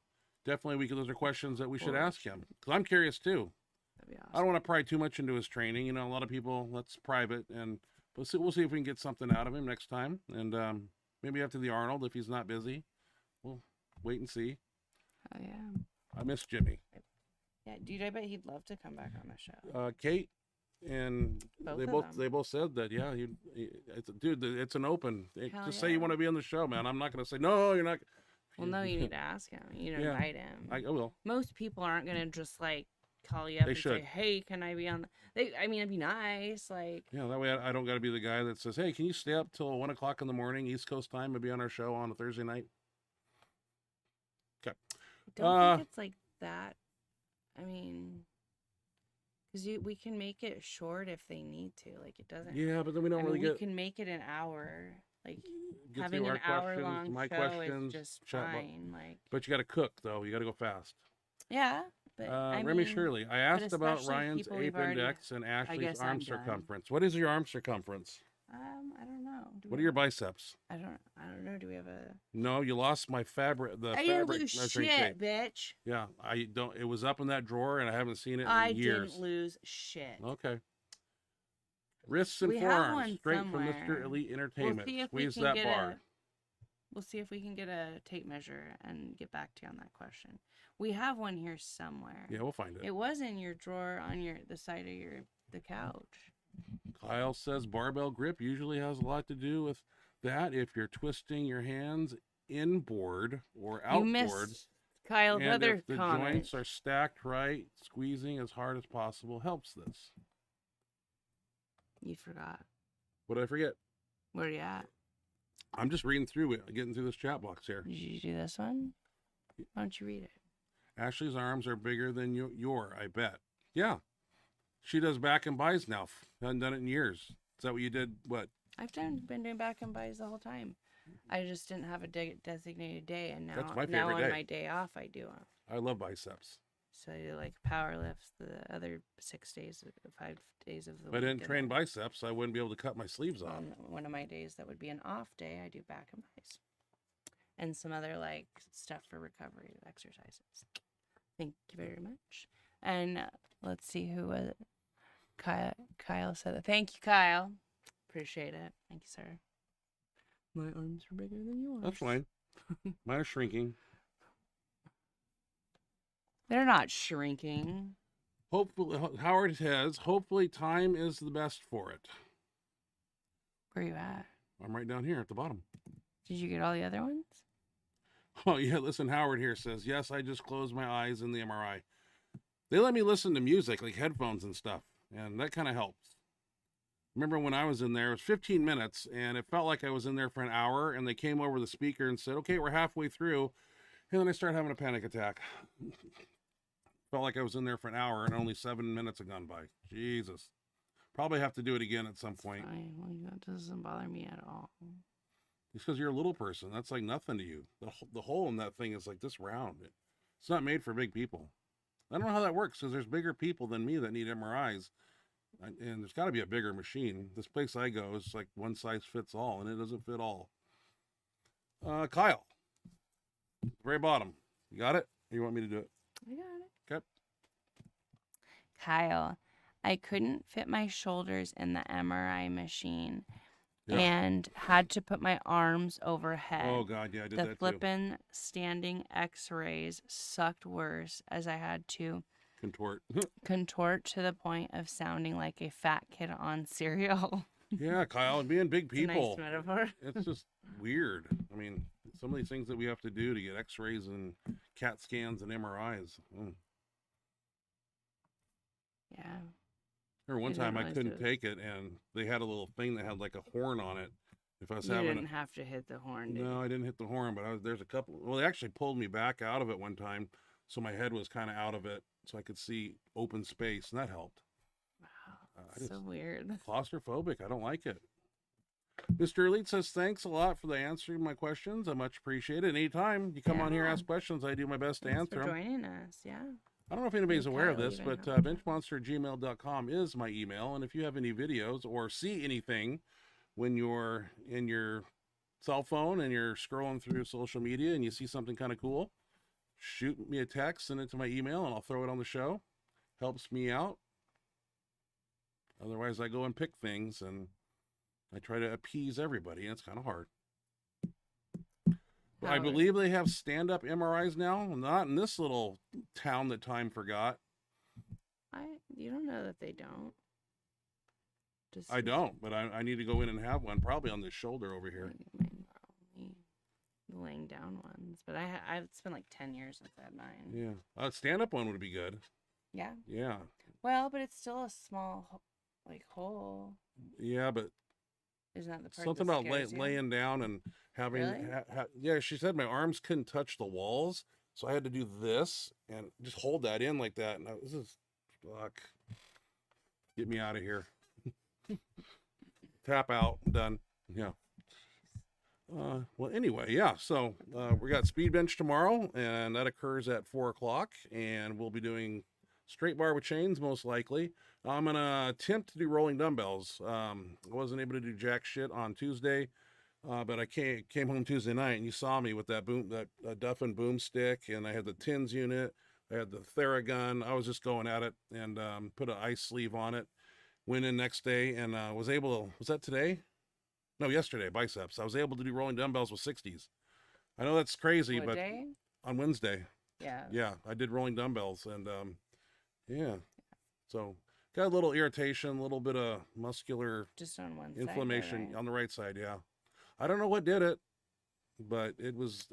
definitely those are questions that we should ask him, because I'm curious too. That'd be awesome. I don't want to pry too much into his training. A lot of people, that's private, and we'll see if we can get something out of him next time, and maybe after the Arnold if he's not busy. We'll wait and see. Oh yeah. I miss Jimmy. Yeah, dude, I bet he'd love to come back on the show. Kate, and Both they of both them. they both said that. Yeah, dude, it's an open. Hell Just say yeah. you want to be on the show, man. I'm not gonna say no. You're not. Well, no, you need to ask him. You need to Yeah, invite him. I will. Most people aren't gonna just like call you up They and should. say, "Hey, can I be on?" I mean, it'd be nice. Like, Yeah, that way I don't got to be the guy that says, "Hey, can you stay up till 1 o'clock in the morning East Coast time and be on our show on a Thursday night?" Okay. I don't think it's like that. I mean, because we can make it short if they need to. Like, it doesn't. Yeah, but then we don't I really mean, get we can make it an hour. Like, get having through an our hour long questions, my show questions, is just chat. fine. Like, But you got to cook though. You got to go fast. yeah, but I Remy mean, Shirley, I asked about especially Ryan's people we've ape already- index and Ashley's guess arm I'm done. circumference. What is your arm circumference? I don't know. What are your biceps? I don't know. Do we have a? No, you lost my fabric. The I didn't fabric lose measuring shit, tape. bitch. Yeah, I don't. It was up in that drawer, and I haven't seen it in I years. didn't lose shit. Okay. Wrists and We have forearms, one straight from somewhere. Mr. Elite Entertainment. see if we Squeeze can that get bar. We'll see if we can get a tape measure and get back to you on that question. We have one here somewhere. Yeah, we'll find it. It was in your drawer on the side of the couch. Kyle says barbell grip usually has a lot to do with that. If you're twisting your hands inboard or You outboard, missed Kyle's and other if the comment. joints are stacked right, squeezing as hard as possible helps this. You forgot. What did I forget? Where are you at? I'm just reading through it, getting through this chat box here. Did you do this one? Why don't you read it? Ashley's arms are bigger than your, I bet. Yeah. She does back and buys now. Hasn't done it in years. Is that what you did? What? I've been doing back and buys the whole time. I just didn't have a designated day, and now That's my now favorite on day. my day off I do them. I love biceps. So I do like power lifts the other 6 days, 5 days of the If I week. didn't and train then biceps, I wouldn't be able to cut my sleeves off. on one of my days that would be an off day, I do back and buys, and some other like stuff for recovery exercises. Thank you very much. And let's see who was it. Kyle said that. Thank you, Kyle. Appreciate it. Thank you, sir. My arms are bigger than yours. That's fine. Mine are shrinking. They're not shrinking. Hopefully, Howard says, hopefully time is the best for it. Where are you at? I'm right down here at the bottom. Did you get all the other ones? Oh, yeah, listen, Howard here says, yes, I just closed my eyes in the MRI. They let me listen to music, like headphones and stuff, and that kind of helps. Remember when I was in there, it was 15 minutes, and it felt like I was in there for an hour, and they came over the speaker and said, okay, we're halfway through, and then I started having a panic attack. Felt like I was in there for an hour, and only 7 minutes had gone by. Jesus. Probably have to do it again at some point. Fine. Well, that doesn't bother me at all. It's because you're a little person. That's like nothing to you. The hole in that thing is like this round. It's not made for big people. I don't know how that works because there's bigger people than me that need MRIs. And there's got to be a bigger machine. This place I go is like one size fits all, and it doesn't fit all. Kyle. Very bottom. You got it? Or you want me to do it? I got it. Okay. Kyle, I couldn't fit my shoulders in the MRI machine Yeah. and had to put my arms overhead. Oh, God, yeah, I did The that too. flippin' standing x-rays sucked worse as I had to Contort. contort to the point of sounding like a fat kid on cereal. Yeah, Kyle, and being big It's a people. nice metaphor. It's just weird. I mean, some of these things that we have to do to get x-rays and CAT scans and MRIs. Yeah. Remember one I didn't time I realize couldn't it was- take it, and they had a little thing that had like a horn on it. If I was You having didn't have to hit the horn, did no, you? I didn't hit the horn, but there's a couple. Well, they actually pulled me back out of it one time, so my head was kind of out of it, so I could see open space, and that helped. Wow. I So just- weird. Claustrophobic. I don't like it. Mr. Elite says, thanks a lot for the answering my questions. I much appreciate it. Anytime you come on here, Yeah. ask questions, I do my best to Thanks answer for them. joining us. Yeah. I don't know if anybody's And aware of Kyle this, even but helped. benchmonster@gmail.com is my email. And if you have any videos or see anything when you're in your cell phone and you're scrolling through social media and you see something kind of cool, shoot me a text, send it to my email, and I'll throw it on the show. Helps me out. Otherwise, I go and pick things, and I try to appease everybody, and it's kind of hard. I Howard. believe they have stand-up MRIs now. Not in this little town that time forgot. You don't know that they don't. Just I don't, but I need to go in and have one, probably on this shoulder over here. Mine are only the laying down ones, but it's been like 10 years since I had mine. Yeah, a stand-up one would be good. Yeah. Yeah. Well, but it's still a small like hole. Yeah, but Isn't that the part something that about scares you? laying down and having, Really? yeah, she said my arms couldn't touch the walls, so I had to do this and just hold that in like that. And this is, fuck, get me out of here. Tap out, done. Yeah. Well, anyway, yeah. So we got speed bench tomorrow, and that occurs at 4:00, and we'll be doing straight bar with chains most likely. I'm gonna attempt to do rolling dumbbells. I wasn't able to do jack shit on Tuesday, but I came home Tuesday night, and you saw me with that Duffin boomstick, and I had the tins unit, I had the Theragun. I was just going at it, and put an ice sleeve on it. Went in next day and was able to. Was that today? No, yesterday, biceps. I was able to do rolling dumbbells with 60s. I know that's crazy, What but day? on Wednesday, Yeah. yeah, I did rolling dumbbells, and yeah. So got a little irritation, a little bit of muscular Just on one inflammation side. on the right side. Yeah, I don't know what did it, but it was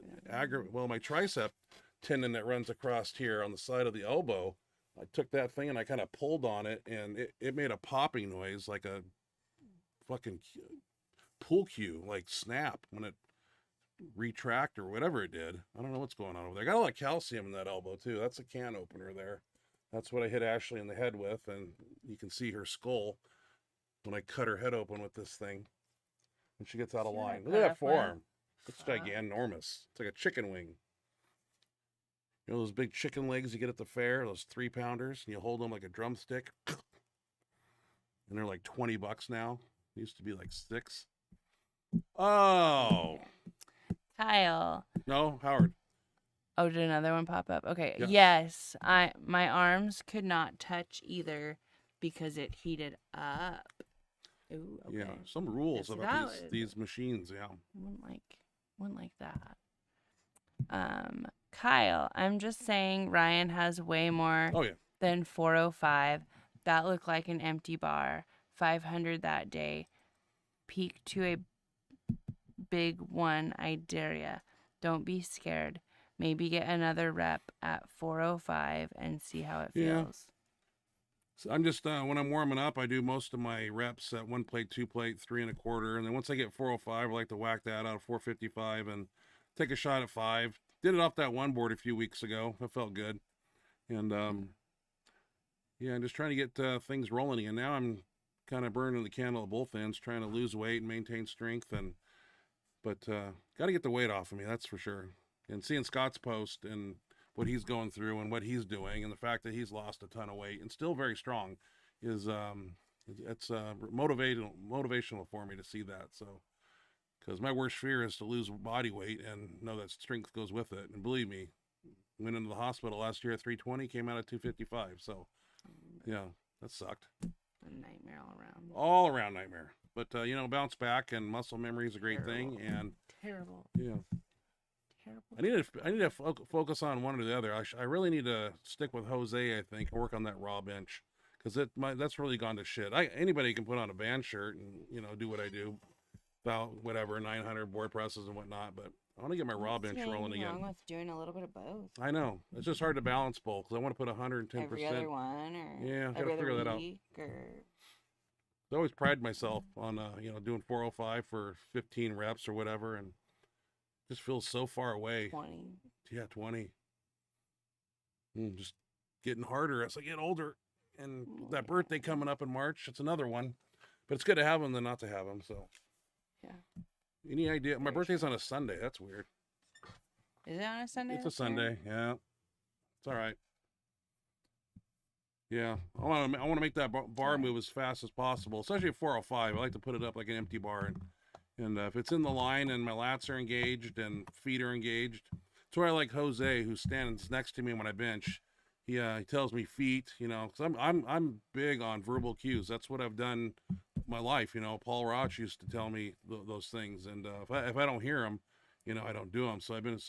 Well, my tricep tendon that runs across here on the side of the elbow. I took that thing and I kind of pulled on it, and it made a popping noise like a fucking pool cue, like snap when it retract or whatever it did. I don't know what's going on over there. I got a lot of calcium in that elbow too. That's a can opener there. That's what I hit Ashley in the head with, and you can see her skull when I cut her head open with this thing. When she gets out of See line. that Look at that cut-off forearm. It's Wow. ginormous. It's like a chicken wing. You know those big chicken legs you get at the fair, those 3-pounders, and you hold them like a drumstick? And they're like $20 now. They used to be like 6. Oh. Kyle. No, Howard. Oh, did another one pop up? Okay. Yeah. Yes. My arms could not touch either because it heated up. Ooh, okay. Yeah, some rules Yes, about that these machines, yeah. Wouldn't like that. Kyle, I'm just saying Ryan has way more Oh yeah. than 405. That looked like an empty bar. 500 that day. Peak to a big one, I dare ya. Don't be scared. Maybe get another rep at 405 and see how it Yeah. feels. So I'm just when I'm warming up, I do most of my reps at 1 plate, 2 plate, 3 1/4, and then once I get 405, I like to whack that out of 455 and take a shot at 5. Did it off that one board a few weeks ago. It felt good, and yeah, I'm just trying to get things rolling again. Now I'm kind of burning the candle at both ends, trying to lose weight and maintain strength, but got to get the weight off of me, that's for sure. And seeing Scott's post and what he's going through and what he's doing, and the fact that he's lost a ton of weight and still very strong, is it's motivational for me to see that. So, because my worst fear is to lose body weight and know that strength goes with it. And believe me, went into the hospital last year at 320, came out at 255. So, yeah, that sucked. A nightmare all around. All around nightmare. But bounce back, and muscle memory is a great thing. And Terrible. yeah. I need to focus on one or the other. I really need to stick with Jose, I think, and work on that raw bench, because that's really gone to shit. Anybody can put on a band shirt and do what I do, about whatever 900 board presses and whatnot. But I want to get my raw bench rolling again. Wrong with doing a little bit of both. I know it's just hard to balance both, because I want to put 110%. Every other one, or Yeah, gotta every other figure that out. week, or I always pride myself on doing 405 for 15 reps or whatever, and just feels so far away. 20. Yeah, 20. Just getting harder as I get older. And that birthday coming up in March, it's another one. But it's good to have them than not to have them. So, Yeah. Any idea? My Very birthday's on a Sunday. That's weird. Is it on a Sunday? It's a this year? Sunday. Yeah, it's all right. Yeah, I want to make that bar move as fast as possible, especially at 405. I like to put it up like an empty bar, and if it's in the line and my lats are engaged and feet are engaged, that's where I like Jose, who stands next to me when I bench. He tells me feet, because I'm big on verbal cues. That's what I've done my life. Paul Roch used to tell me those things, and if I don't hear them, I don't do them. So I've been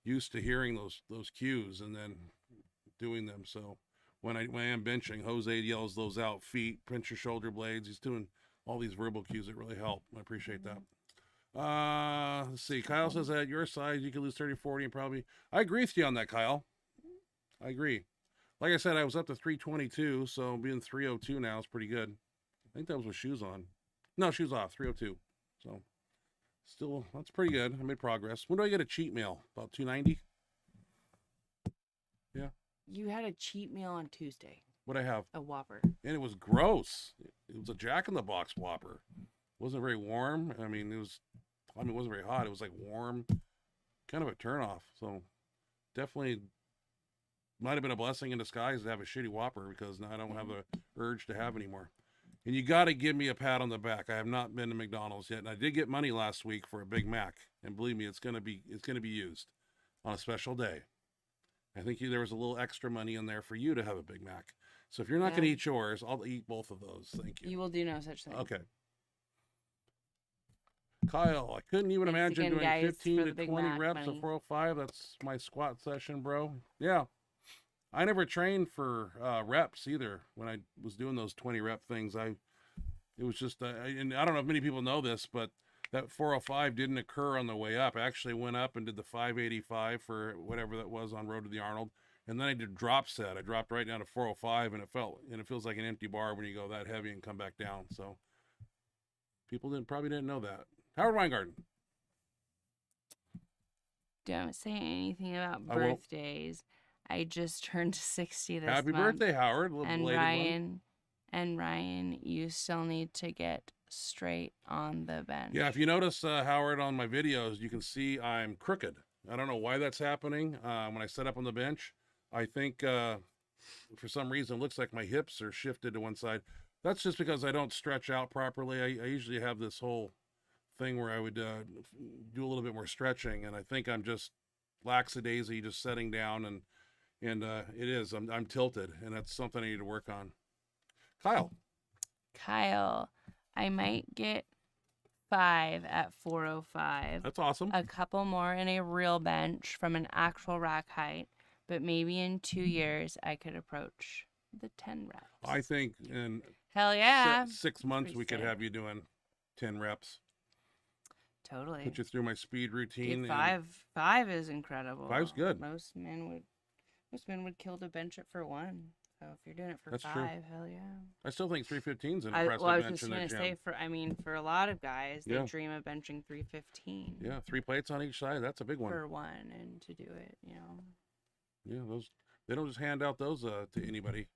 used to hearing those cues and then doing them. So when I am benching. Jose yells those out: feet, pinch your shoulder blades. He's doing all these verbal cues that really help. I appreciate that. Let's see. Kyle says at your size you can lose 30, 40 and probably. I agree with you on that, Kyle. I agree. Like I said, I was up to 322, so being 302 now is pretty good. I think that was with shoes on. No, shoes off, 302. So still, that's pretty good. I made progress. When do I get a cheat meal? About 290? Yeah. You had a cheat meal on Tuesday. What'd I have? A Whopper. And it was gross. It was a Jack in the Box Whopper. It wasn't very warm. I mean, it wasn't very hot. It was like warm, kind of a turnoff. So definitely might have been a blessing in disguise to have a shitty Whopper because now I don't have the urge to have anymore. And you got to give me a pat on the back. I have not been to McDonald's yet, and I did get money last week for a Big Mac. And believe me, it's gonna be used on a special day. I think there was a little extra money in there for you to have a Big Mac. So if you're not gonna eat yours, I'll eat both of those. Thank you. You will do no such thing. Okay. Kyle, I couldn't even imagine doing 15 to 20 reps of 405. That's my squat session, bro. Yeah. I never trained for reps either when I was doing those 20 rep things. It was just, and I don't know if many people know this, but that 405 didn't occur on the way up. I actually went up and did the 585 for whatever that was on Road to the Arnold. And then I did drop set. I dropped right down to 405 and it feels like an empty bar when you go that heavy and come back down. So people probably didn't know that. Howard Weingarten. Don't say anything about birthdays. I just turned 60 this month. Happy birthday, Howard. And Ryan, you still need to get straight on the bench. Yeah, if you notice, Howard, on my videos, you can see I'm crooked. I don't know why that's happening. When I set up on the bench, I think for some reason it looks like my hips are shifted to one side. That's just because I don't stretch out properly. I usually have this whole thing where I would do a little bit more stretching, and I think I'm just lackadaisy, just setting down, and it is. I'm tilted, and that's something I need to work on. Kyle, I might get 5 at 405. That's awesome. A couple more in a real bench from an actual rack height, but maybe in 2 years I could approach the 10 reps. I think in hell yeah, 6 months we could have you doing 10 reps. Totally. Put you through my speed routine. Dude, five is incredible. 5's good. Most men would kill to bench it for 1. So if you're doing it for That's 5, true. hell yeah. I still think 315 is an impressive I was bench just in gonna that say gym. for a lot of guys, they dream of benching 315. Yeah, 3 plates on each side. That's a big one. For 1, and to do it, Yeah, they don't just hand out those to anybody.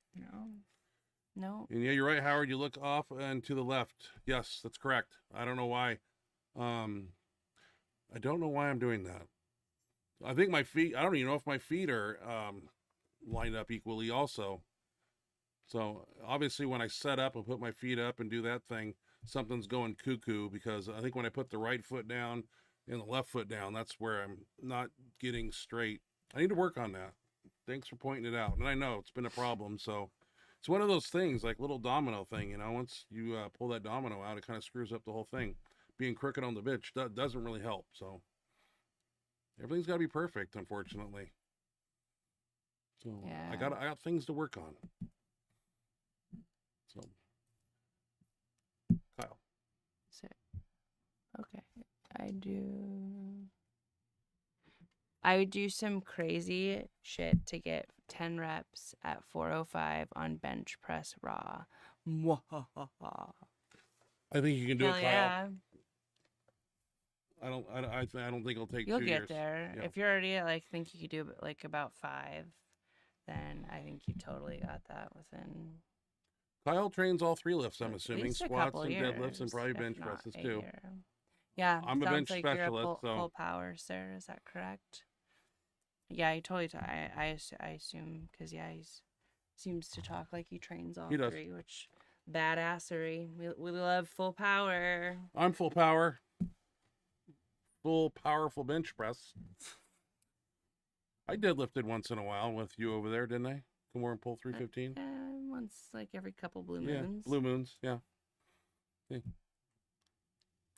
No. And yeah, you're right, Howard. You look off and to the left. Yes, that's correct. I don't know why. I don't know why I'm doing that. I think my feet, I don't even know if my feet are lined up equally also. So obviously when I set up and put my feet up and do that thing, something's going cuckoo, because I think when I put the right foot down and the left foot down, that's where I'm not getting straight. I need to work on that. Thanks for pointing it out. And I know it's been a problem. So it's one of those things, like little domino thing, once you pull that domino out, it kind of screws up the whole thing. Being crooked on the bench doesn't really help. So everything's got to be perfect, unfortunately. So yeah. I got things to work on. So Kyle. Okay. I would do some crazy shit to get 10 reps at 405 on bench press raw. I think you can do it, Kyle. Yeah. I don't think it'll take You'll 2 get years. there. Yeah. If you're already think you could do about 5, then I think you totally got that within. Kyle trains all 3 lifts, I'm assuming, least a squats couple and years, deadlifts and probably if bench not presses a too. year. Yeah, I'm a bench sounds like specialist, you're a so full power, sir. Is that correct? Yeah, he totally. I assume because he seems to talk like he trains all 3, which badassery. We love full power. I'm full power. Full powerful bench press. I deadlifted once in a while with you over there, didn't I? Come over and pull 315. Once, like every couple blue moons. Yeah, blue moons. Yeah.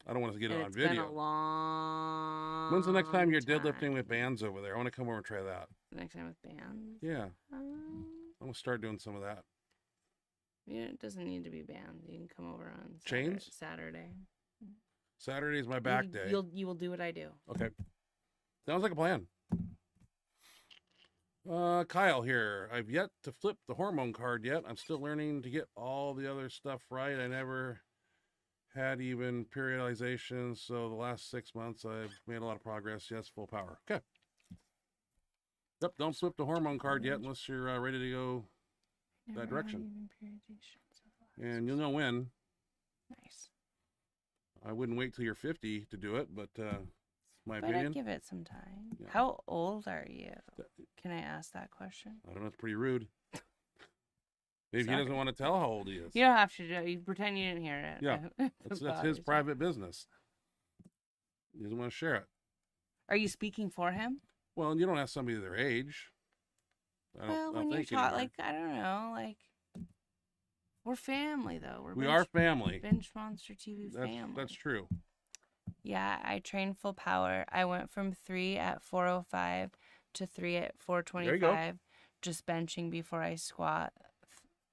I don't want to get it on video. It's been a long. When's the next time you're deadlifting with bands over there? I want to come over and try that. Next time with bands. Yeah. I'm gonna start doing some of that. Yeah, it doesn't need to be banned. You can come over on Chains? Saturday. Saturday's my back day. You will do what I do. Okay. Sounds like a plan. Kyle here. I've yet to flip the hormone card yet. I'm still learning to get all the other stuff right. I never had even periodization, so the last 6 months I've made a lot of progress. Yes, full power. Okay. Yep, don't flip the hormone card yet unless you're ready to go that direction. And you'll know when. Nice. I wouldn't wait till you're 50 to do it, but my But opinion. I'd give it some time. Yeah. How old are you? Can I ask that question? I don't know. It's pretty rude. Maybe Sorry. he doesn't want to tell how old he is. You don't have to do it. You pretend you didn't hear it. Yeah. That's his private business. He doesn't want to share it. Are you speaking for him? Well, you don't ask somebody their age. Well, when you talk, like, I don't know, like, we're family, though. We are family. Benchmonster TV family. That's true. Yeah, I train full power. I went from 3 at 405 to 3 at 425. Just benching before I squat,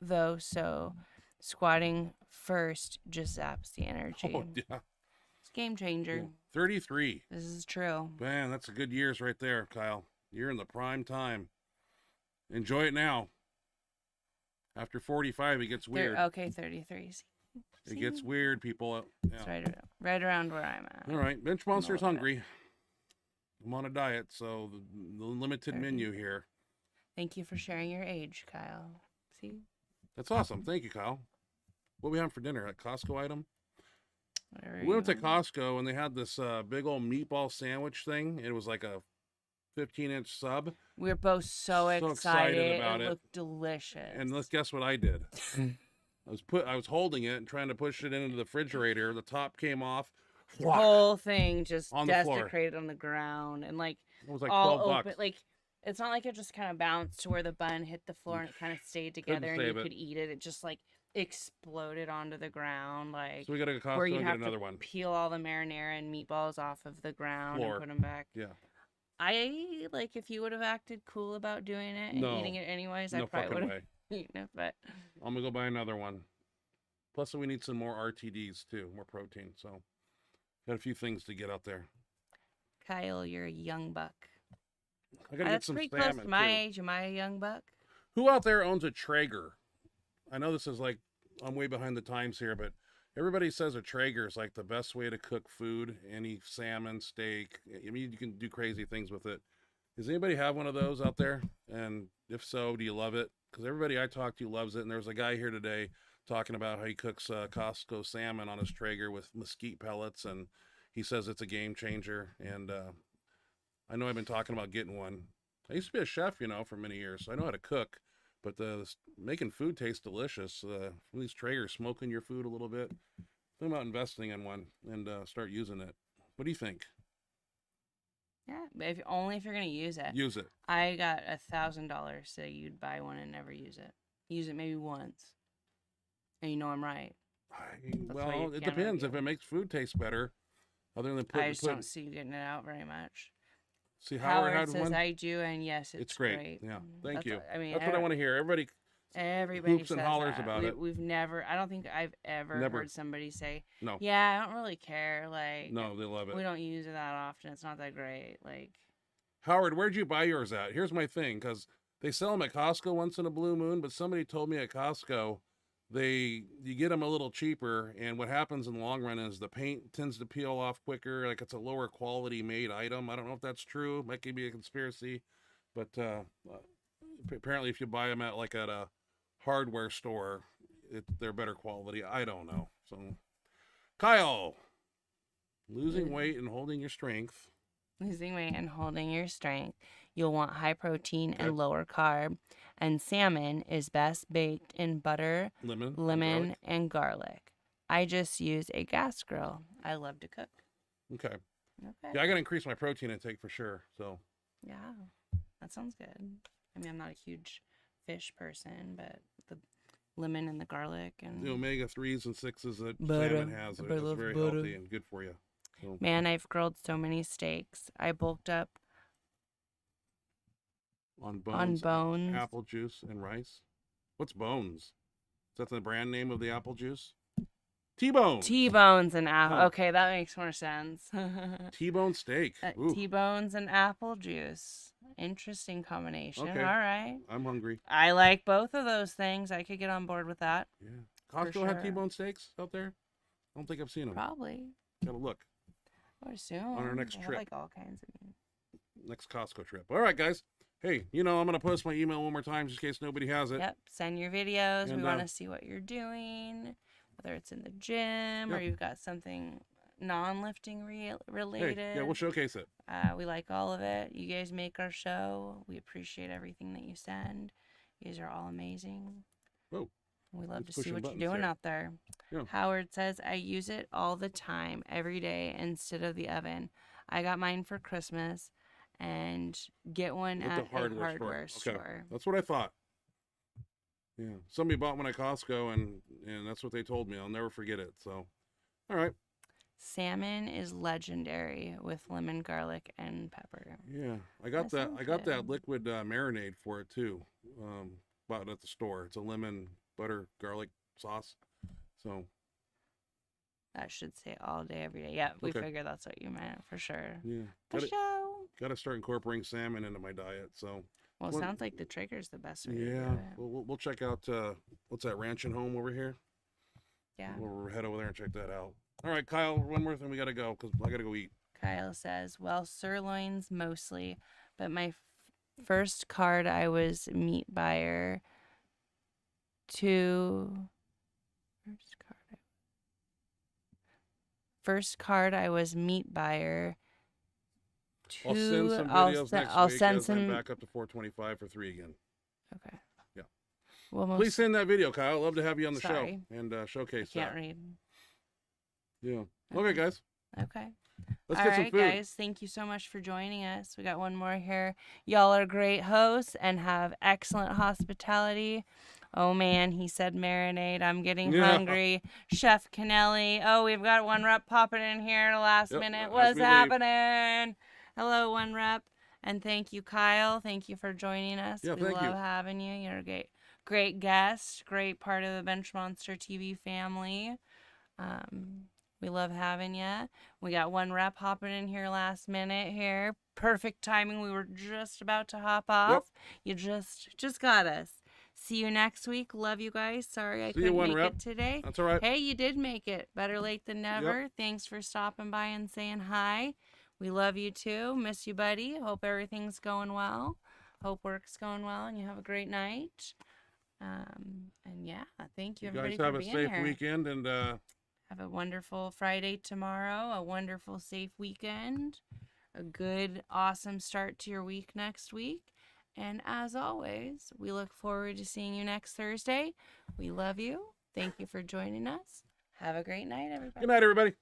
though. So squatting first just zaps the energy. Oh, yeah. It's a game changer. Yeah. 33. This is true. Man, that's a good years right there, Kyle. You're in the prime time. Enjoy it now. After 45, it gets weird. Okay, 33. See? It gets weird, people. It's right around where I'm at. All right. Benchmonster's hungry. I'm on a diet, so the limited menu here. Thank you for sharing your age, Kyle. See? That's awesome. Thank you, Kyle. What we have for dinner? A Costco item? Whatever We went to Costco, and they had this big old meatball sandwich thing. It was like a 15-inch sub. We were both so excited about it. It looked delicious. And let's guess what I did. I was holding it and trying to push it into the refrigerator. The top came off. The whole thing just on the desecrated on the ground, and like it was like all 12 open. bucks. Like it's not like it just kind of bounced to where the bun hit the floor and it kind of stayed together and you could eat it. It just like exploded onto the ground. Like so we got to go to Costco where you and have get another to one. peel all the marinara and meatballs off of the ground Floor. and put them back. Yeah. I like if you would have acted cool about doing it and eating it anyways, I probably would have eaten it. But I'm gonna go buy another one. Plus, we need some more RTDs too, more protein. So, got a few things to get out there. Kyle, you're a young buck. I gotta get some pretty salmon close to my too. age. Am I a young buck? Who out there owns a Traeger? I know this is like I'm way behind the times here, but everybody says a Traeger is like the best way to cook food. Any salmon, steak. I mean, you can do crazy things with it. Does anybody have one of those out there? And if so, do you love it? Because everybody I talk to loves it. And there's a guy here today talking about how he cooks Costco salmon on his Traeger with mesquite pellets, and he says it's a game changer. And I know I've been talking about getting one. I used to be a chef, for many years, so I know how to cook. But making food taste delicious. These Traegers, smoking your food a little bit. Think about investing in one and start using it. What do you think? Yeah, but only if you're gonna use it. Use it. I got $1,000 so you'd buy one and never use it. Use it maybe once, and I'm right. Well, it depends. If it makes food taste better, other than I just don't see you getting it out very much. See, Howard had says one. I do, and yes, it's great. Yeah, thank you. I mean, that's what I want to hear. Everybody hoops and hollers about it. We've never. I don't think I've ever heard somebody say, "No, yeah, I don't really care." Like, no, they love it. We don't use it that often. It's not that great. Like, Howard, where'd you buy yours at? Here's my thing, because they sell them at Costco once in a blue moon, but somebody told me at Costco you get them a little cheaper, and what happens in the long run is the paint tends to peel off quicker. Like it's a lower quality made item. I don't know if that's true. It might be a conspiracy, but apparently if you buy them at a hardware store, they're better quality. I don't know. So, Kyle, losing weight and holding your strength. Losing weight and holding your strength. You'll want high protein and lower carb. And salmon is best baked in butter, lemon, and garlic. I just use a gas grill. I love to cook. Okay. Yeah, I got to increase my protein intake for sure. So. Yeah, that sounds good. I mean, I'm not a huge fish person, but the lemon and the garlic and the omega-3s and 6s that salmon has are just very healthy and good for you. So. Man, I've grilled so many steaks. I bulked up. on bones, bones. apple juice, and rice. What's bones? Is that the brand name of the apple juice? T-bone. T-bones and apple. Oh. Okay, that makes more sense. T-bone steak. Ooh. T-bones and apple juice. Interesting combination. Okay. All right. I'm hungry. I like both of those things. I could get on board with that. Yeah. Costco sure. have T-bone steaks out there? I don't think I've seen them. Probably. Gotta look. I would assume. On our next They have, trip. like all kinds of meat. Next Costco trip. All right, guys. Hey, I'm going to post my email one more time just in case nobody has it. Yep. Send your videos. And, we want to see what you're doing, whether it's in the gym or you've got something non-lifting related. Hey, yeah, we'll showcase it. We like all of it. You guys make our show. We appreciate everything that you send. You guys are all amazing. Whoa. We love to It's see pushing what you're buttons doing there. out there. Yeah. Howard says, I use it all the time, every day, instead of the oven. I got mine for Christmas and get one At at the a hardware hardware store. store. Okay. That's what I thought. Yeah. Somebody bought one at Costco, and that's what they told me. I'll never forget it. So, all right. Salmon is legendary with lemon, garlic, and pepper. Yeah. I got That that. sounds I got that good. liquid marinade for it, too. Bought it at the store. It's a lemon, butter, garlic sauce. So, That should say all day, every day. Yeah, we Okay. figured that's what you meant for sure. yeah. For show. Got to start incorporating salmon into my diet. So, Well, it Well, sounds like the trigger's the best way to yeah. do it. We'll check out, what's that, Ranch and Home over here? Yeah. We'll head over there and check that out. All right, Kyle, one more thing. We got to go because I got to go eat. Kyle says, well, sirloins mostly, but my first card I was meat buyer to first card I was meat buyer to I'll send some videos next I'll week send as I'm some back up to 425 for 3 again. Okay. Yeah. Well, Please send that video, Kyle. I'd love to have you on the Sorry. show and I showcase can't that. read. Yeah. Okay, guys. Okay. Let's All get some right, food. guys. Thank you so much for joining us. We got one more here. Y'all are great hosts and have excellent hospitality. Oh, man, he said marinade. I'm getting Yeah. hungry. Chef Kennelly. Oh, we've got one rep popping in here at the last Yep, minute. as What's we leave. happening? Hello, one rep. And thank you, Kyle. Thank you for joining us. Yeah, we thank you. love having you. You're a great guest, great part of the Benchmonster TV family. We love having you. We got one rep hopping in here last minute here. Perfect timing. We were just about to hop off. You just got us. See you next week. Love you guys. Sorry I See you, couldn't one make rep. it today. That's all right. Hey, you did make it. Better late than never. Thanks for stopping by and saying hi. We love you too. Miss you, buddy. Hope everything's going well. Hope work's going well and you have a great night. And yeah, thank you You everybody guys have for a being safe here. weekend and Have a wonderful Friday tomorrow, a wonderful, safe weekend, a good, awesome start to your week next week. And as always, we look forward to seeing you next Thursday. We love you. Thank you for joining us. Have a great night, everybody. good night, everybody.